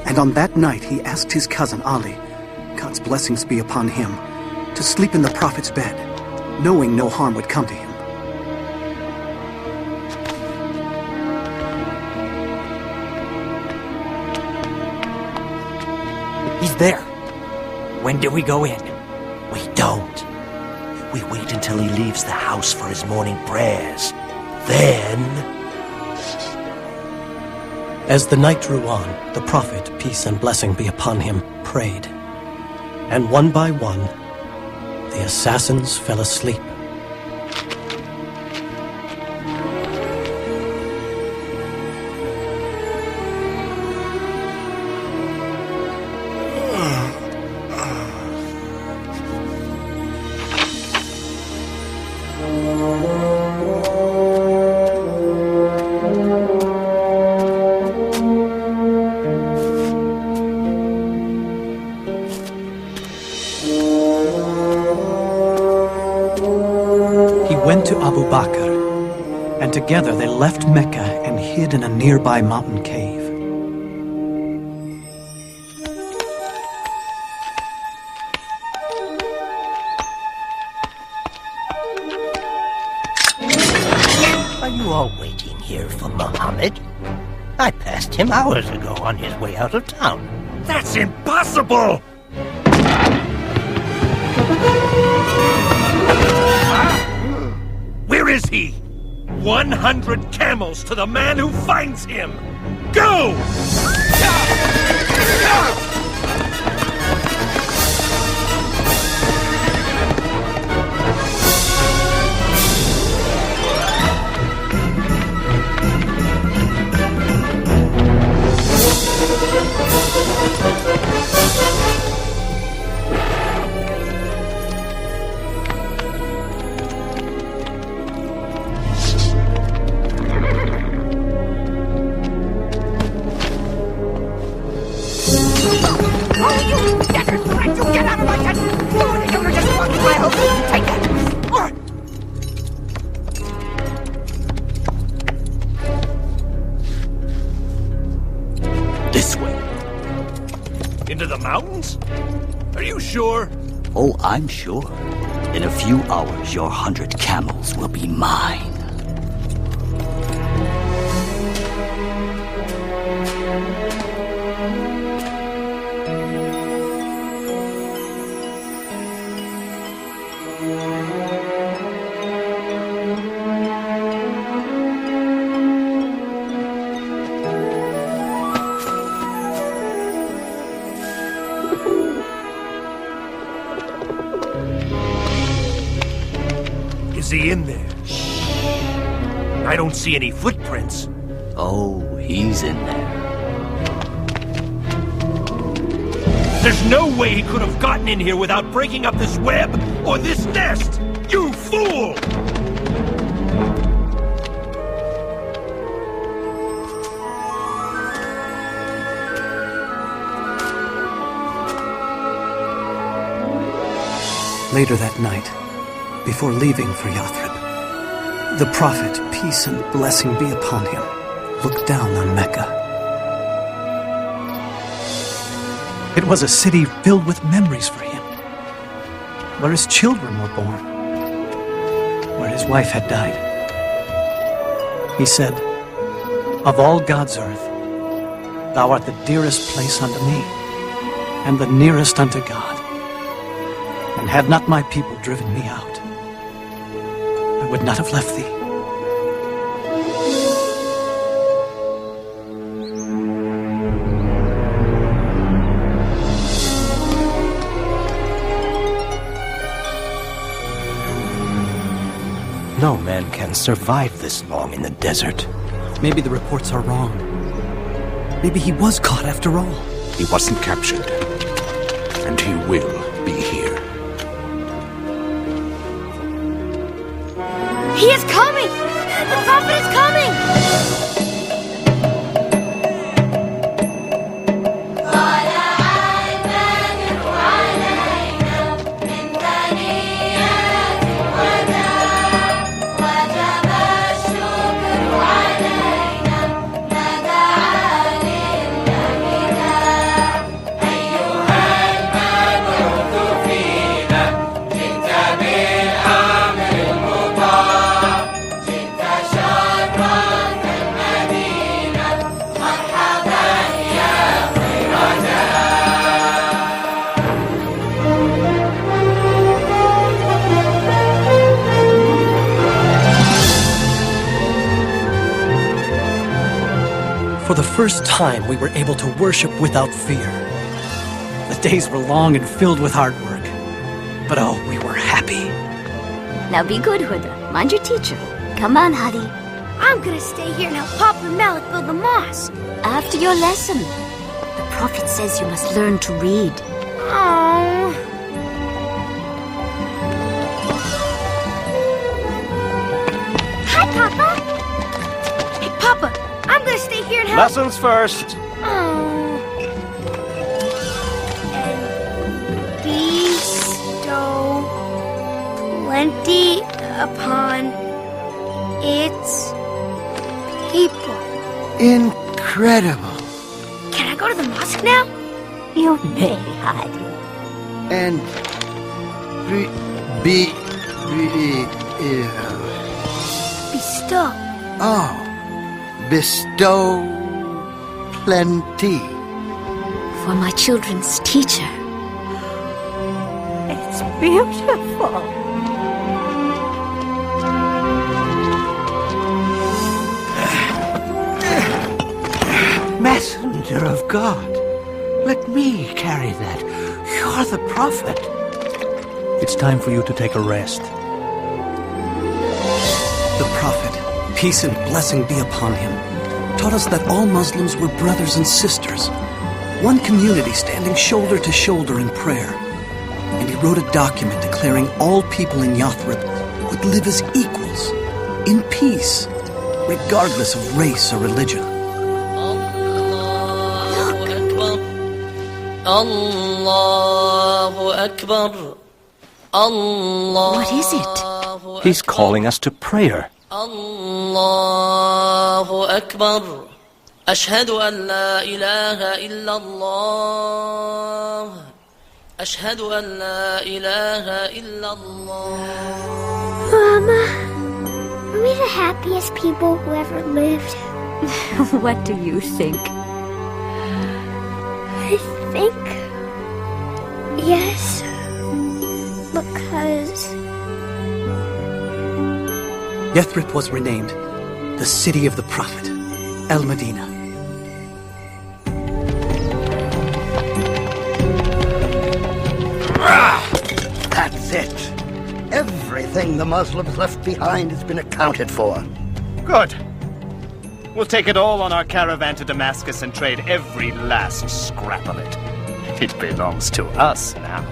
D: And on that night he asked his cousin Ali, God's blessings be upon him, to sleep in the Prophet's bed, knowing no harm would come to him.
Q: He's there. When do we go in? We don't. We wait until he leaves the house for his morning prayers. Then...
K: As the night drew on, the Prophet, peace and blessing be upon him, prayed. And one by one, the assassins fell asleep. And together they left Mecca and hid in a nearby mountain cave.
I: Are you all waiting here for Muhammad? I passed him hours ago on his way out of town.
F: That's impossible! Where is he? 100 camels to the man who finds him! Go! This way. Into the mountains? Are you sure?
U: Oh, I'm sure. In a few hours, your 100 camels will be mine.
F: Is he in there? I don't see any footprints.
U: Oh, he's in there.
F: There's no way he could have gotten in here without breaking up this web or this nest! You fool!
D: Later that night, before leaving for Yathrib, the Prophet, peace and blessing be upon him, looked down on Mecca. It was a city filled with memories for him, where his children were born, where his wife had died. He said, "Of all God's earth, thou art the dearest place unto me, and the nearest unto God. And had not my people driven me out, I would not have left thee."
O: No man can survive this long in the desert.
D: Maybe the reports are wrong. Maybe he was caught after all.
P: He wasn't captured. And he will be here.
B: He is coming! The prophet is coming!
D: For the first time, we were able to worship without fear. The days were long and filled with hard work. But oh, we were happy.
A: Now be good, Huda. Mind your teacher. Come on, Hadi.
B: I'm gonna stay here and help Papa and Malik build the mosque.
A: After your lesson. The prophet says you must learn to read.
B: Oh. Hi, Papa. Hey, Papa, I'm gonna stay here and help.
J: Lessons first.
B: Oh. And bestow plenty upon its people.
E: Incredible.
B: Can I go to the mosque now?
A: You may, Hadi.
E: And
B: Bestow.
E: Oh, bestow plenty.
A: For my children's teacher. It's beautiful.
I: Messenger of God, let me carry that. You're the prophet.
D: It's time for you to take a rest. The prophet, peace and blessing be upon him, taught us that all Muslims were brothers and sisters, one community standing shoulder to shoulder in prayer. And he wrote a document declaring all people in Yathrib would live as equals, in peace, regardless of race or religion.
M: Allahu Akbar. Allah.
A: What is it?
O: He's calling us to prayer.
M: Allahu Akbar. Ashhadu an la ilaha illallah. Ashhadu an la ilaha illallah.
B: Mama, are we the happiest people who ever lived?
A: What do you think?
B: I think yes, because
D: Yathrib was renamed the city of the prophet, El Medina.
N: That's it. Everything the Muslims left behind has been accounted for.
J: Good. We'll take it all on our caravan to Damascus and trade every last scrap of it. It belongs to us now.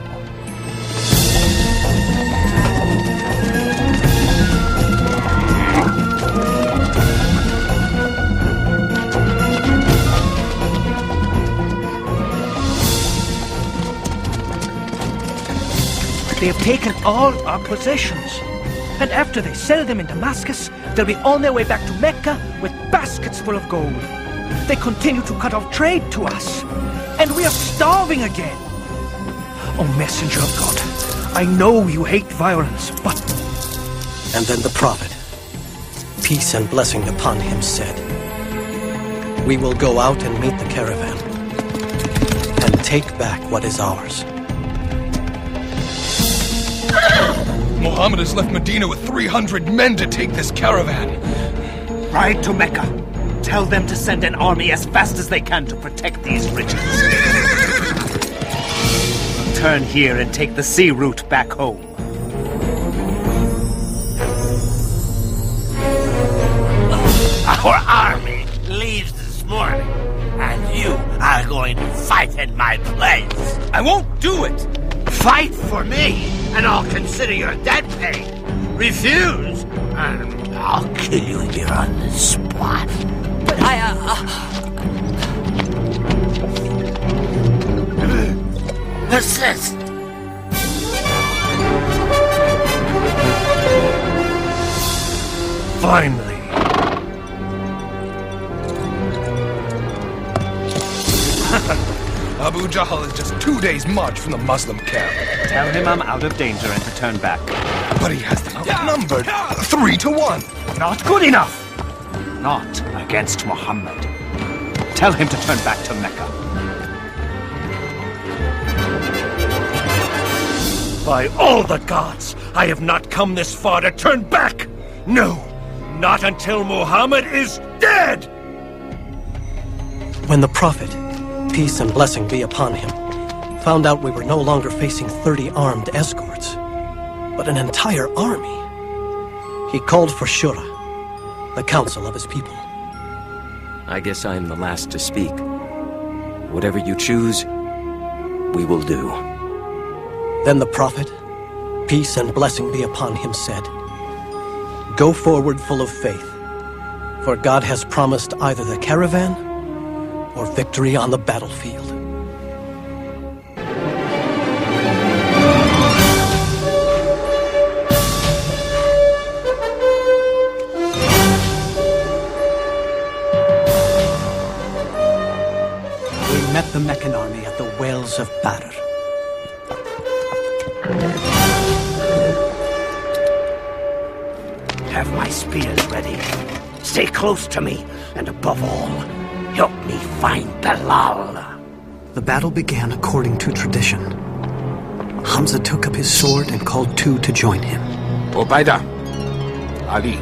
F: They have taken all our possessions. And after they sell them in Damascus, they'll be on their way back to Mecca with baskets full of gold. They continue to cut off trade to us.
L: and we are starving again. Oh, messenger of God, I know you hate violence, but...
K: And then the prophet, peace and blessing upon him, said, "We will go out and meet the caravan, and take back what is ours."
H: Muhammad has left Medina with 300 men to take this caravan.
J: Ride to Mecca. Tell them to send an army as fast as they can to protect these riches. Turn here and take the sea route back home.
I: Our army leaves this morning, and you are going to fight in my place.
L: I won't do it!
I: Fight for me, and I'll consider your debt paid. Refuse, and I'll kill you here on the spot.
M: But
I: What's this?
L: Finally.
H: Abu Jahl is just 2 days' march from the Muslim camp.
J: Tell him I'm out of danger and to turn back.
H: But he has them outnumbered 3 to 1.
J: Not good enough! Not against Muhammad. Tell him to turn back to Mecca.
F: By all the gods, I have not come this far to turn back! No, not until Muhammad is dead!
K: When the prophet, peace and blessing be upon him, found out we were no longer facing 30 armed escorts, but an entire army, he called for Shura, the council of his people.
O: I guess I am the last to speak. Whatever you choose, we will do.
K: Then the prophet, peace and blessing be upon him, said, "Go forward full of faith, for God has promised either the caravan or victory on the battlefield."
D: We met the Meccan army at the wells of Badr.
I: Have my spears ready. Stay close to me, and above all, help me find Bilal.
D: The battle began according to tradition. Hamza took up his sword and called 2 to join him.
P: Ubaidah, Ali.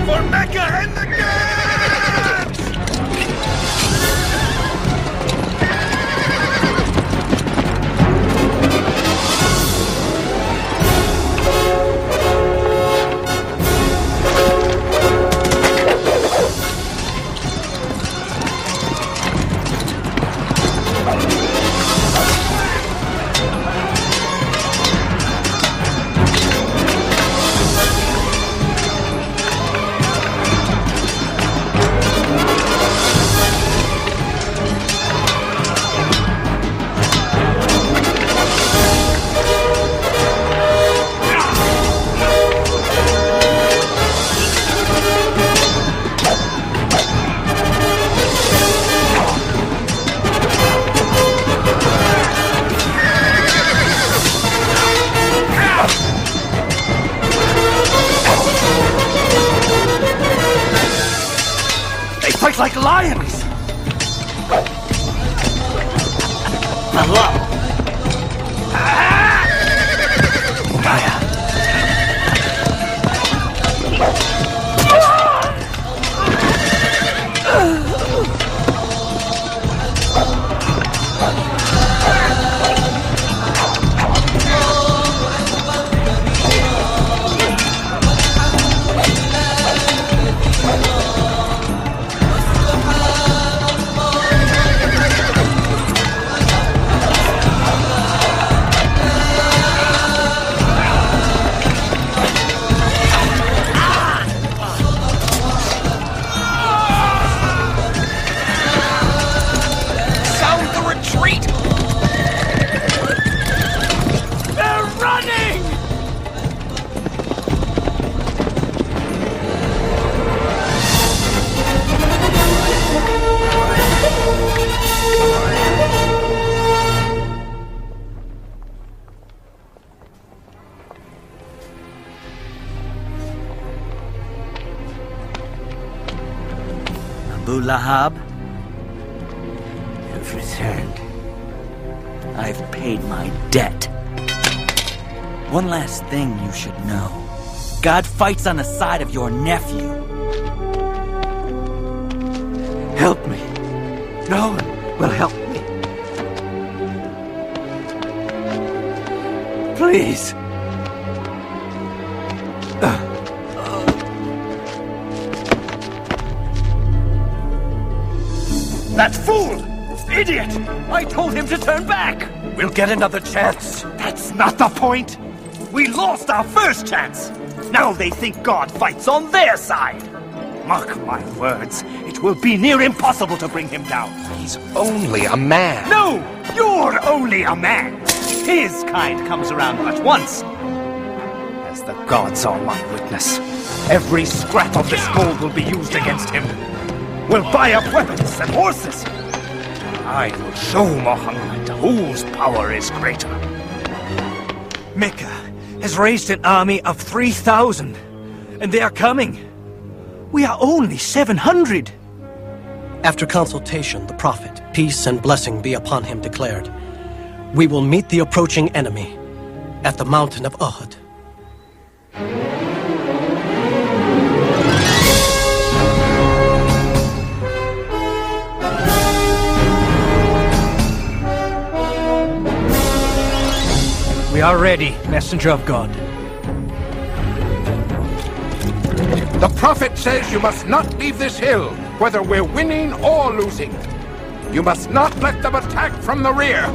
F: For Mecca and the gods!
L: Fight like lions!
I: Bilal!
U: Abu Lahab, you've returned. I've paid my debt. One last thing you should know. God fights on the side of your nephew. Help me. No one will help me. Please.
F: That fool! Idiot! I told him to turn back!
J: We'll get another chance.
F: That's not the point! We lost our first chance! Now they think God fights on their side! Mark my words, it will be near impossible to bring him down.
H: He's only a man.
F: No! You're only a man! His kind comes around but once. As the gods are my witness, every scrap of this gold will be used against him. We'll buy up weapons and horses. I will show Muhammad whose power is greater.
L: Mecca has raised an army of 3,000, and they are coming. We are only 700.
K: After consultation, the Prophet, peace and blessing be upon him, declared, "We will meet the approaching enemy at the mountain of Uhud."
L: We are ready, messenger of God.
P: The Prophet says you must not leave this hill, whether we're winning or losing. You must not let them attack from the rear.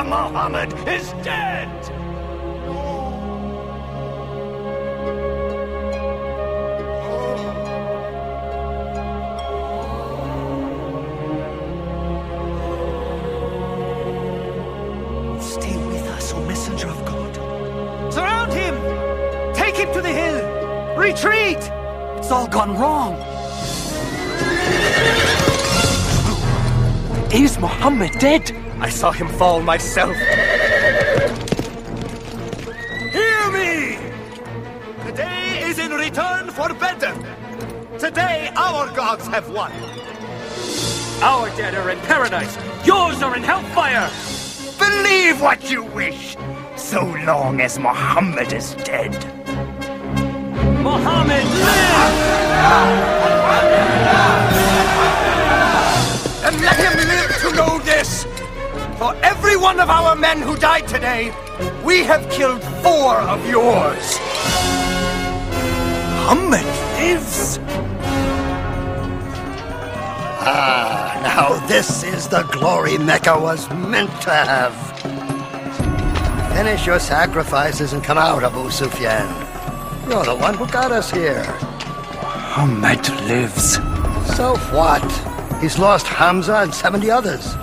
F: Muhammad is dead!
L: Stay with us, O messenger of God. Surround him! Take him to the hill! Retreat! It's all gone wrong.
J: Is Muhammad dead? I saw him fall myself.
F: Hear me! Today is in return for Bedr. Today our gods have won.
J: Our dead are in paradise. Yours are in hellfire.
F: Believe what you wish, so long as Muhammad is dead.
J: Muhammad lives!
F: And let him live to know this!
J: For every one of our men who died today, we have killed 4 of yours. Muhammad lives.
N: Ah, now this is the glory Mecca was meant to have. Finish your sacrifices and come out, Abu Sufyan. You're the one who got us here.
J: Muhammad lives.
N: So what? He's lost Hamza and 70 others.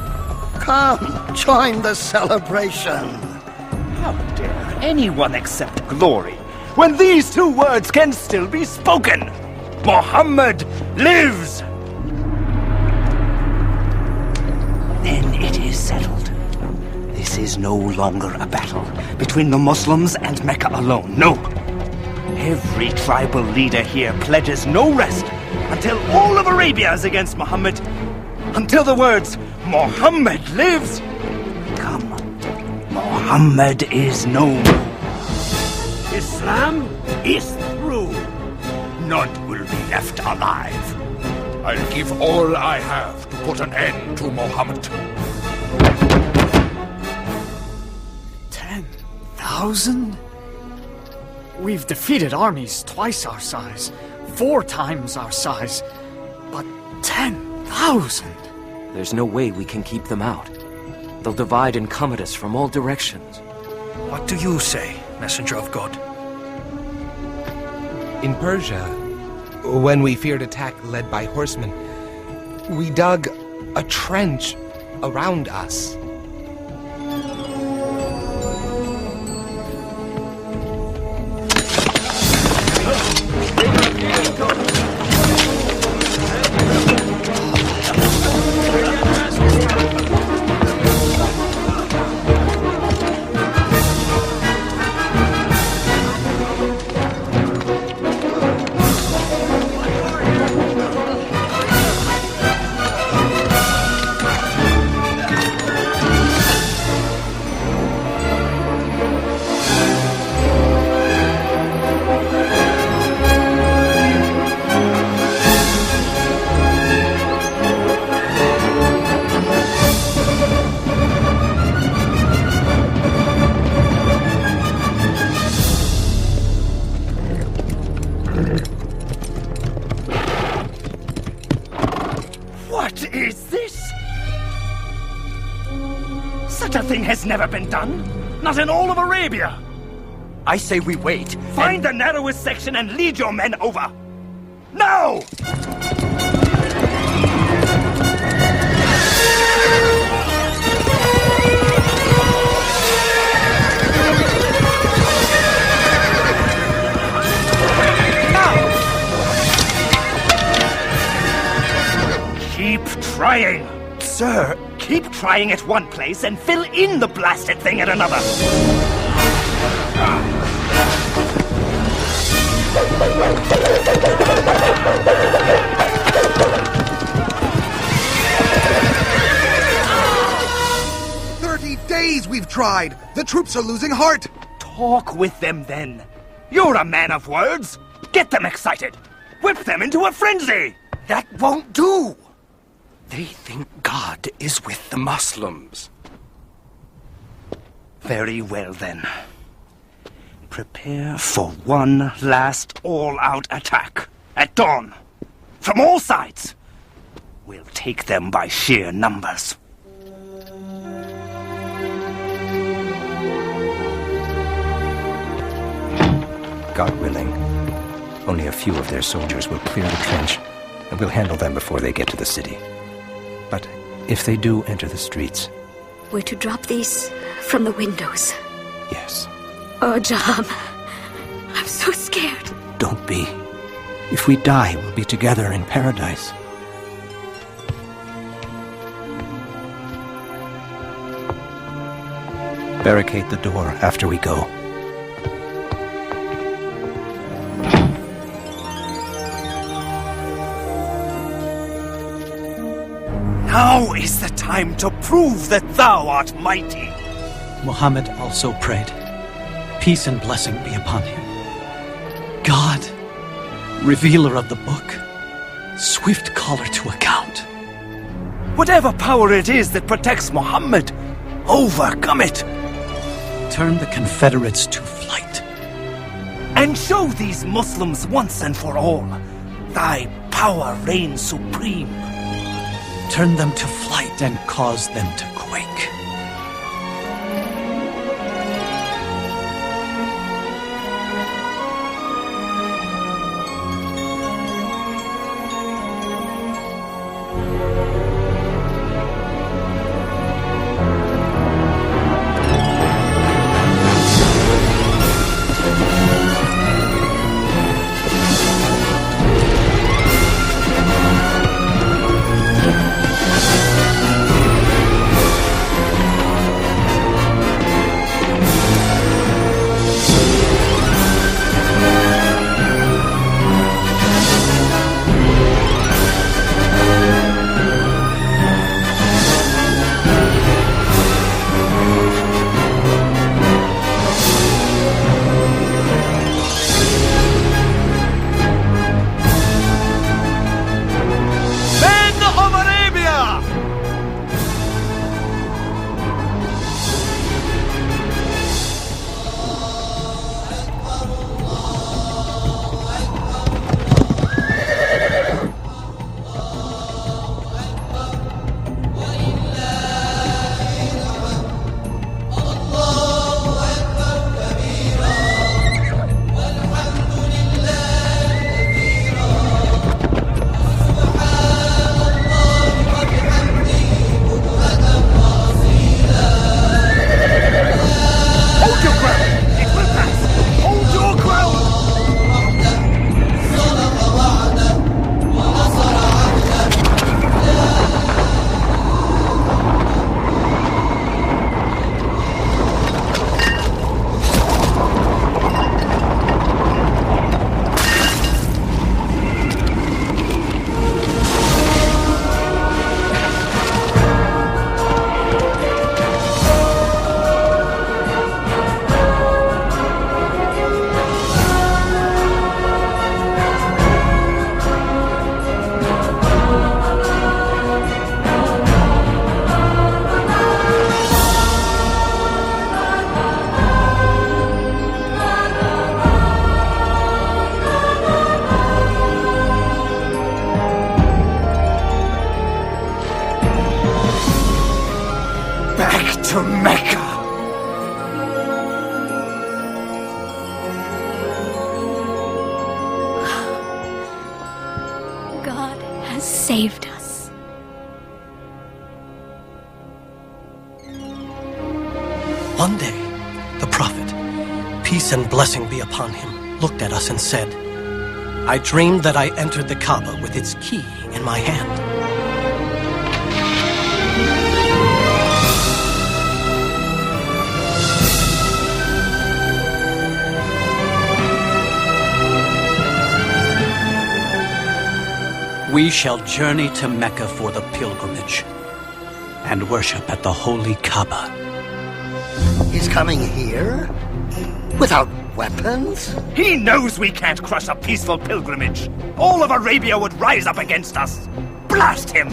N: Come, join the celebration.
J: How dare anyone accept glory when these 2 words can still be spoken? Muhammad lives! Then it is settled. This is no longer a battle between the Muslims and Mecca alone. No. Every tribal leader here pledges no rest until all of Arabia is against Muhammad. Until the words, Muhammad lives, come. Muhammad is no more. Islam is through. None will be left alive.
P: I'll give all I have to put an end to Muhammad.
R: 10,000? We've defeated armies twice our size, 4 times our size, but 10,000?
O: There's no way we can keep them out. They'll divide and come at us from all directions.
L: What do you say, messenger of God?
H: In Persia, when we feared attack led by horsemen, we dug a trench around us.
J: What is this? Such a thing has never been done. Not in all of Arabia.
O: I say we wait.
J: Find the narrowest section and lead your men over. Now! Keep trying. Sir, keep trying at one place and fill in the blasted thing at another.
C: 30 days we've tried. The troops are losing heart.
J: Talk with them then. You're a man of words. Get them excited. Whip them into a frenzy.
O: That won't do. They think God is with the Muslims.
J: Very well then. Prepare for one last all-out attack at dawn. From all sides. We'll take them by sheer numbers.
O: God willing, only a few of their soldiers will clear the trench, and we'll handle them before they get to the city. But if they do enter the streets...
A: We're to drop these from the windows.
O: Yes.
A: Oh, Jaham, I'm so scared.
O: Don't be. If we die, we'll be together in paradise. Barricade the door after we go.
J: Now is the time to prove that thou art mighty.
K: Muhammad also prayed, peace and blessing be upon him. God, revealer of the book, swift caller to account.
J: Whatever power it is that protects Muhammad,
L: overcome it.
K: Turn the Confederates to flight.
F: And show these Muslims once and for all, thy power reigns supreme.
K: Turn them to flight and cause them to quake.
F: To Mecca!
A: God has saved us.
K: One day, the prophet, peace and blessing be upon him, looked at us and said, I dreamed that I entered the Kaaba with its key in my hand. We shall journey to Mecca for the pilgrimage and worship at the holy Kaaba.
N: He's coming here? Without weapons?
F: He knows we can't crush a peaceful pilgrimage. All of Arabia would rise up against us. Blast him!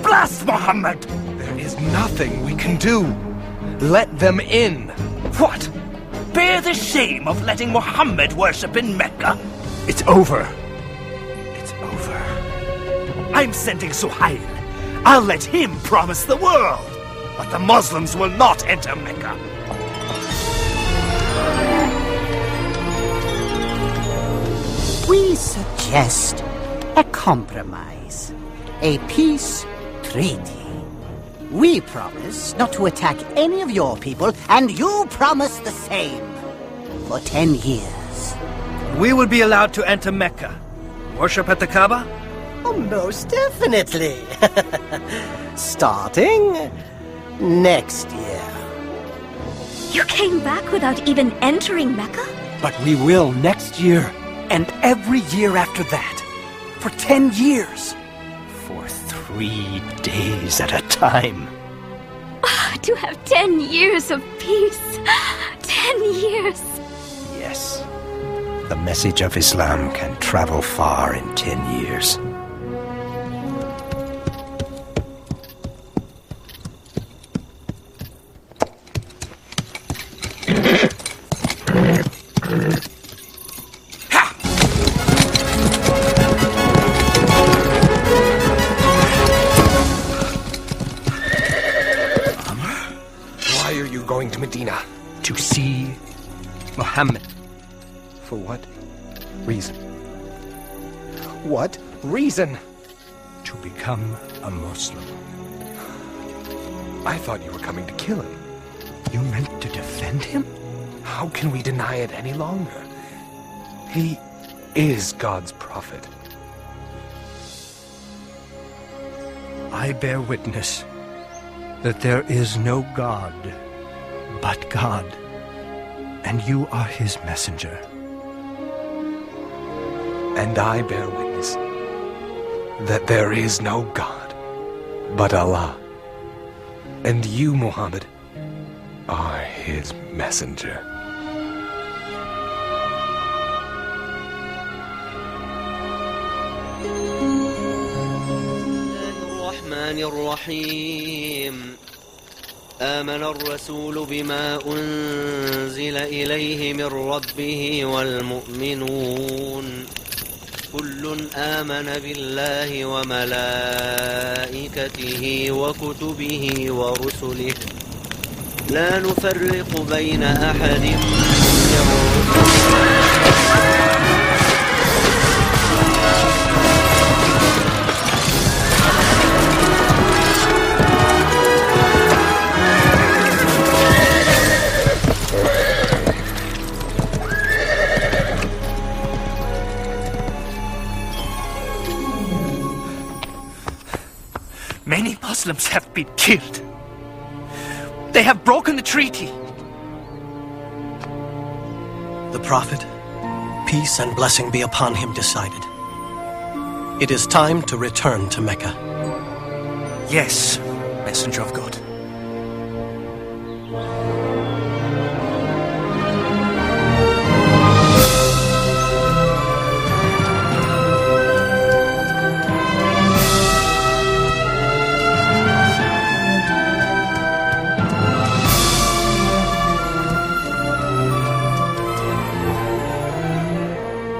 F: Blast Muhammad!
H: There is nothing we can do. Let them in.
F: What? Bear the shame of letting Muhammad worship in Mecca?
H: It's over.
F: I'm sending Suhail. I'll let him promise the world. But the Muslims will not enter Mecca.
Q: We suggest a compromise. A peace treaty. We promise not to attack any of your people, and you promise the same. For 10 years.
L: We will be allowed to enter Mecca. Worship at the Kaaba?
G: Oh, most definitely. Starting next year.
A: You came back without even entering Mecca?
G: But we will next year, and every year after that. For 10 years.
J: For 3 days at a time.
A: To have 10 years of peace. 10 years.
J: Yes. The message of Islam can travel far in 10 years.
H: Why are you going to Medina?
G: To see Muhammad.
H: For what reason? What reason?
G: To become a Muslim.
H: I thought you were coming to kill him.
G: You meant to defend him?
H: How can we deny it any longer? He is God's prophet.
G: I bear witness that there is no God but God, and you are his messenger.
H: And I bear witness that there is no God but Allah, and you, Muhammad, are his messenger.
S: الرحمن الرحيم آمن الرسول بما أنزل إليه من ربه والمؤمنون كل آمن بالله وملائكته وكتبه ورسله لا نفرق بين أحد من رسله.
L: Many Muslims have been killed. They have broken the treaty.
K: The Prophet, peace and blessing be upon him, decided. It is time to return to Mecca.
L: Yes, Messenger of God.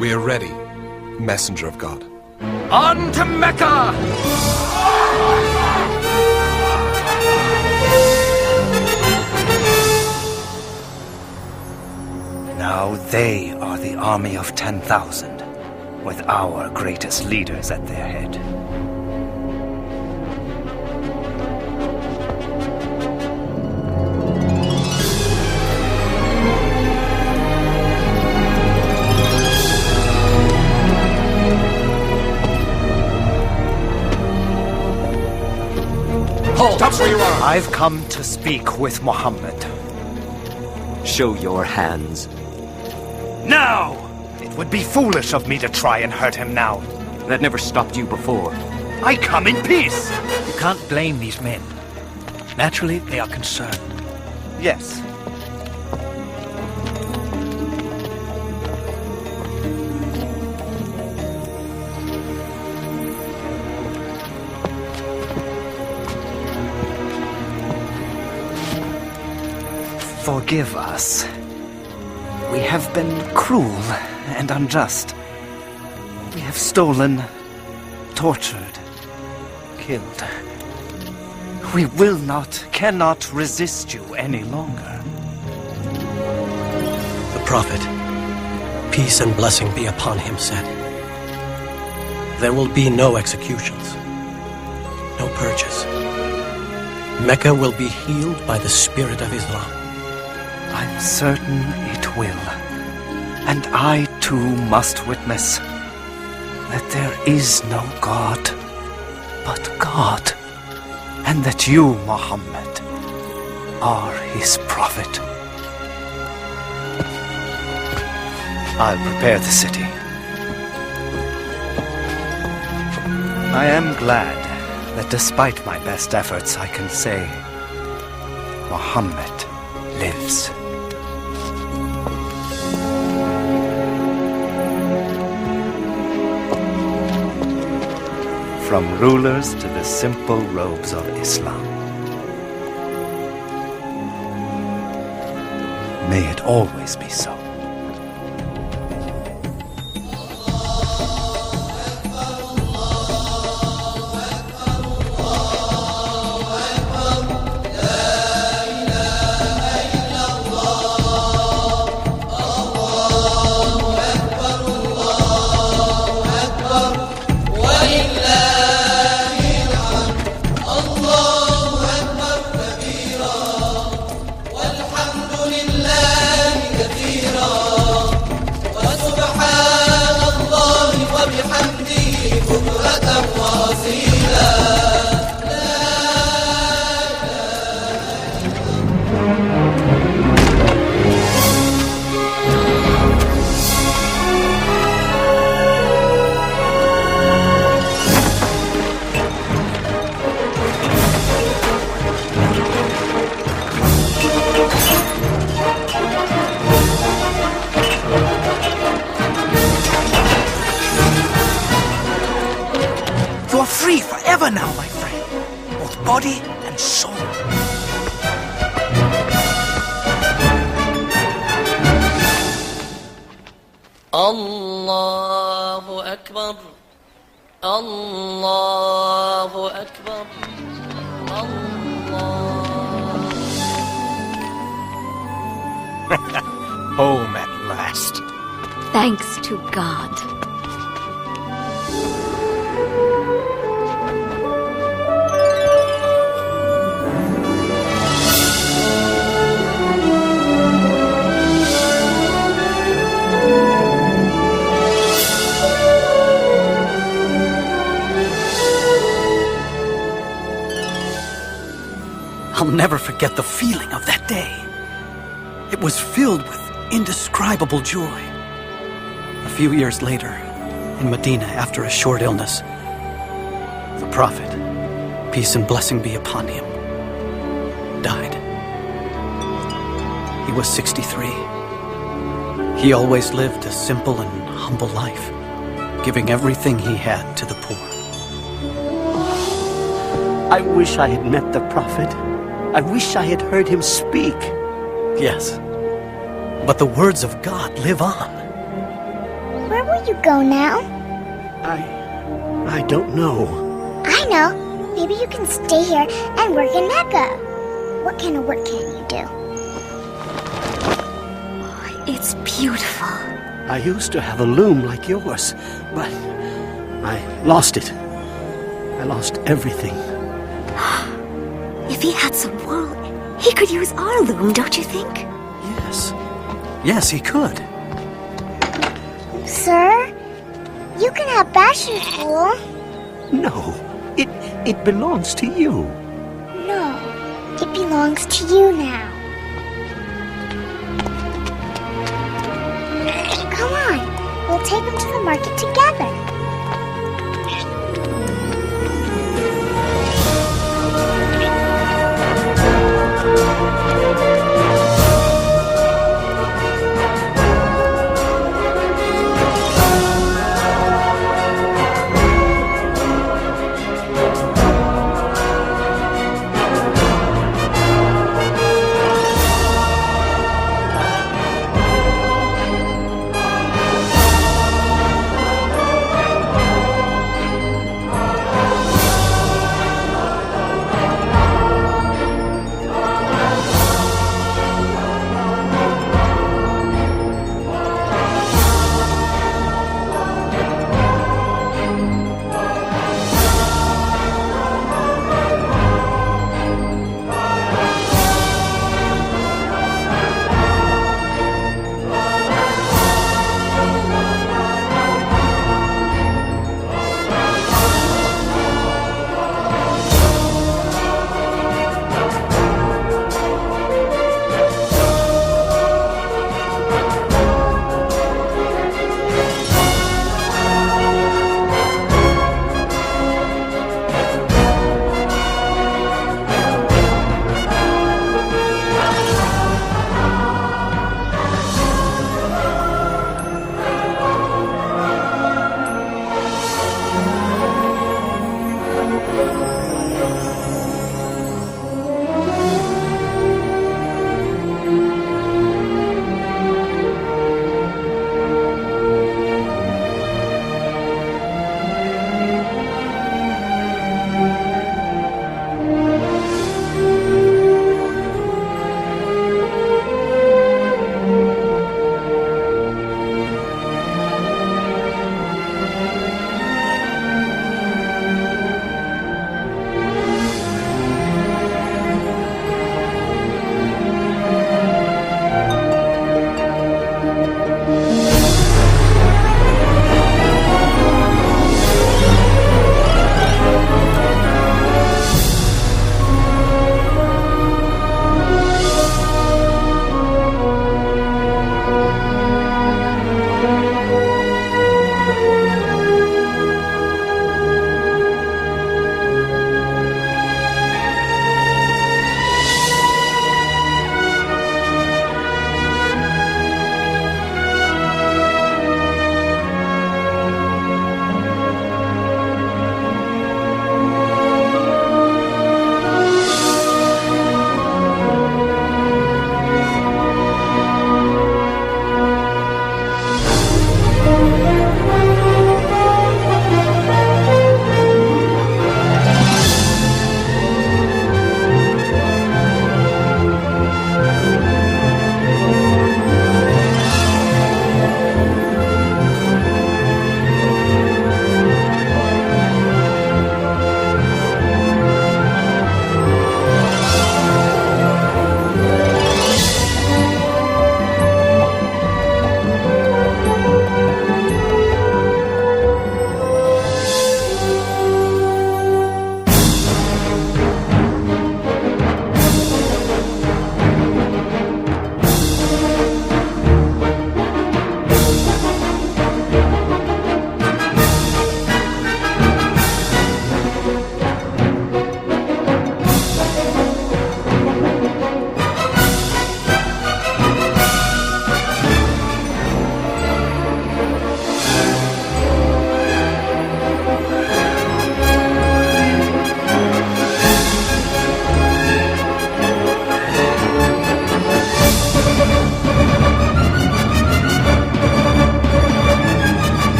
H: We are ready, Messenger of God.
L: On to Mecca!
J: Now they are the army of 10,000, with our greatest leaders at their head.
F: Stop where you are!
J: I've come to speak with Muhammad.
O: Show your hands.
J: No! It would be foolish of me to try and hurt him now.
O: That never stopped you before.
J: I come in peace!
L: You can't blame these men. Naturally, they are concerned.
J: Yes. Forgive us. We have been cruel and unjust. We have stolen, tortured, killed. We will not, cannot resist you any longer.
K: The Prophet, peace and blessing be upon him, said, there will be no executions, no purges. Mecca will be healed by the spirit of Islam.
J: I'm certain it will. And I too must witness that there is no God but God, and that you, Muhammad, are his prophet. I'll prepare the city. I am glad that despite my best efforts I can say Muhammad lives. From rulers to the simple robes of Islam.
D: May it always be so.
I: You are free forever now, my friend, both body and soul.
T: Allahu Akbar. Allahu Akbar.
K: Home at last.
A: Thanks to God.
D: I'll never forget the feeling of that day. It was filled with indescribable joy. A few years later, in Medina, after a short illness, the Prophet, peace and blessing be upon him, died. He was 63. He always lived a simple and humble life, giving everything he had to the poor.
N: I wish I had met the Prophet. I wish I had heard him speak.
D: Yes, but the words of God live on.
B: Where will you go now?
N: I don't know.
B: I know. Maybe you can stay here and work in Mecca. What kind of work can you do?
A: It's beautiful.
N: I used to have a loom like yours, but I lost it. I lost everything.
A: If he had some wool, he could use our loom, don't you think?
D: Yes. Yes, he could.
B: Sir, you can have Bashar's wool.
N: No, it belongs to you.
B: No, it belongs to you now. Come on, we'll take him to the market together.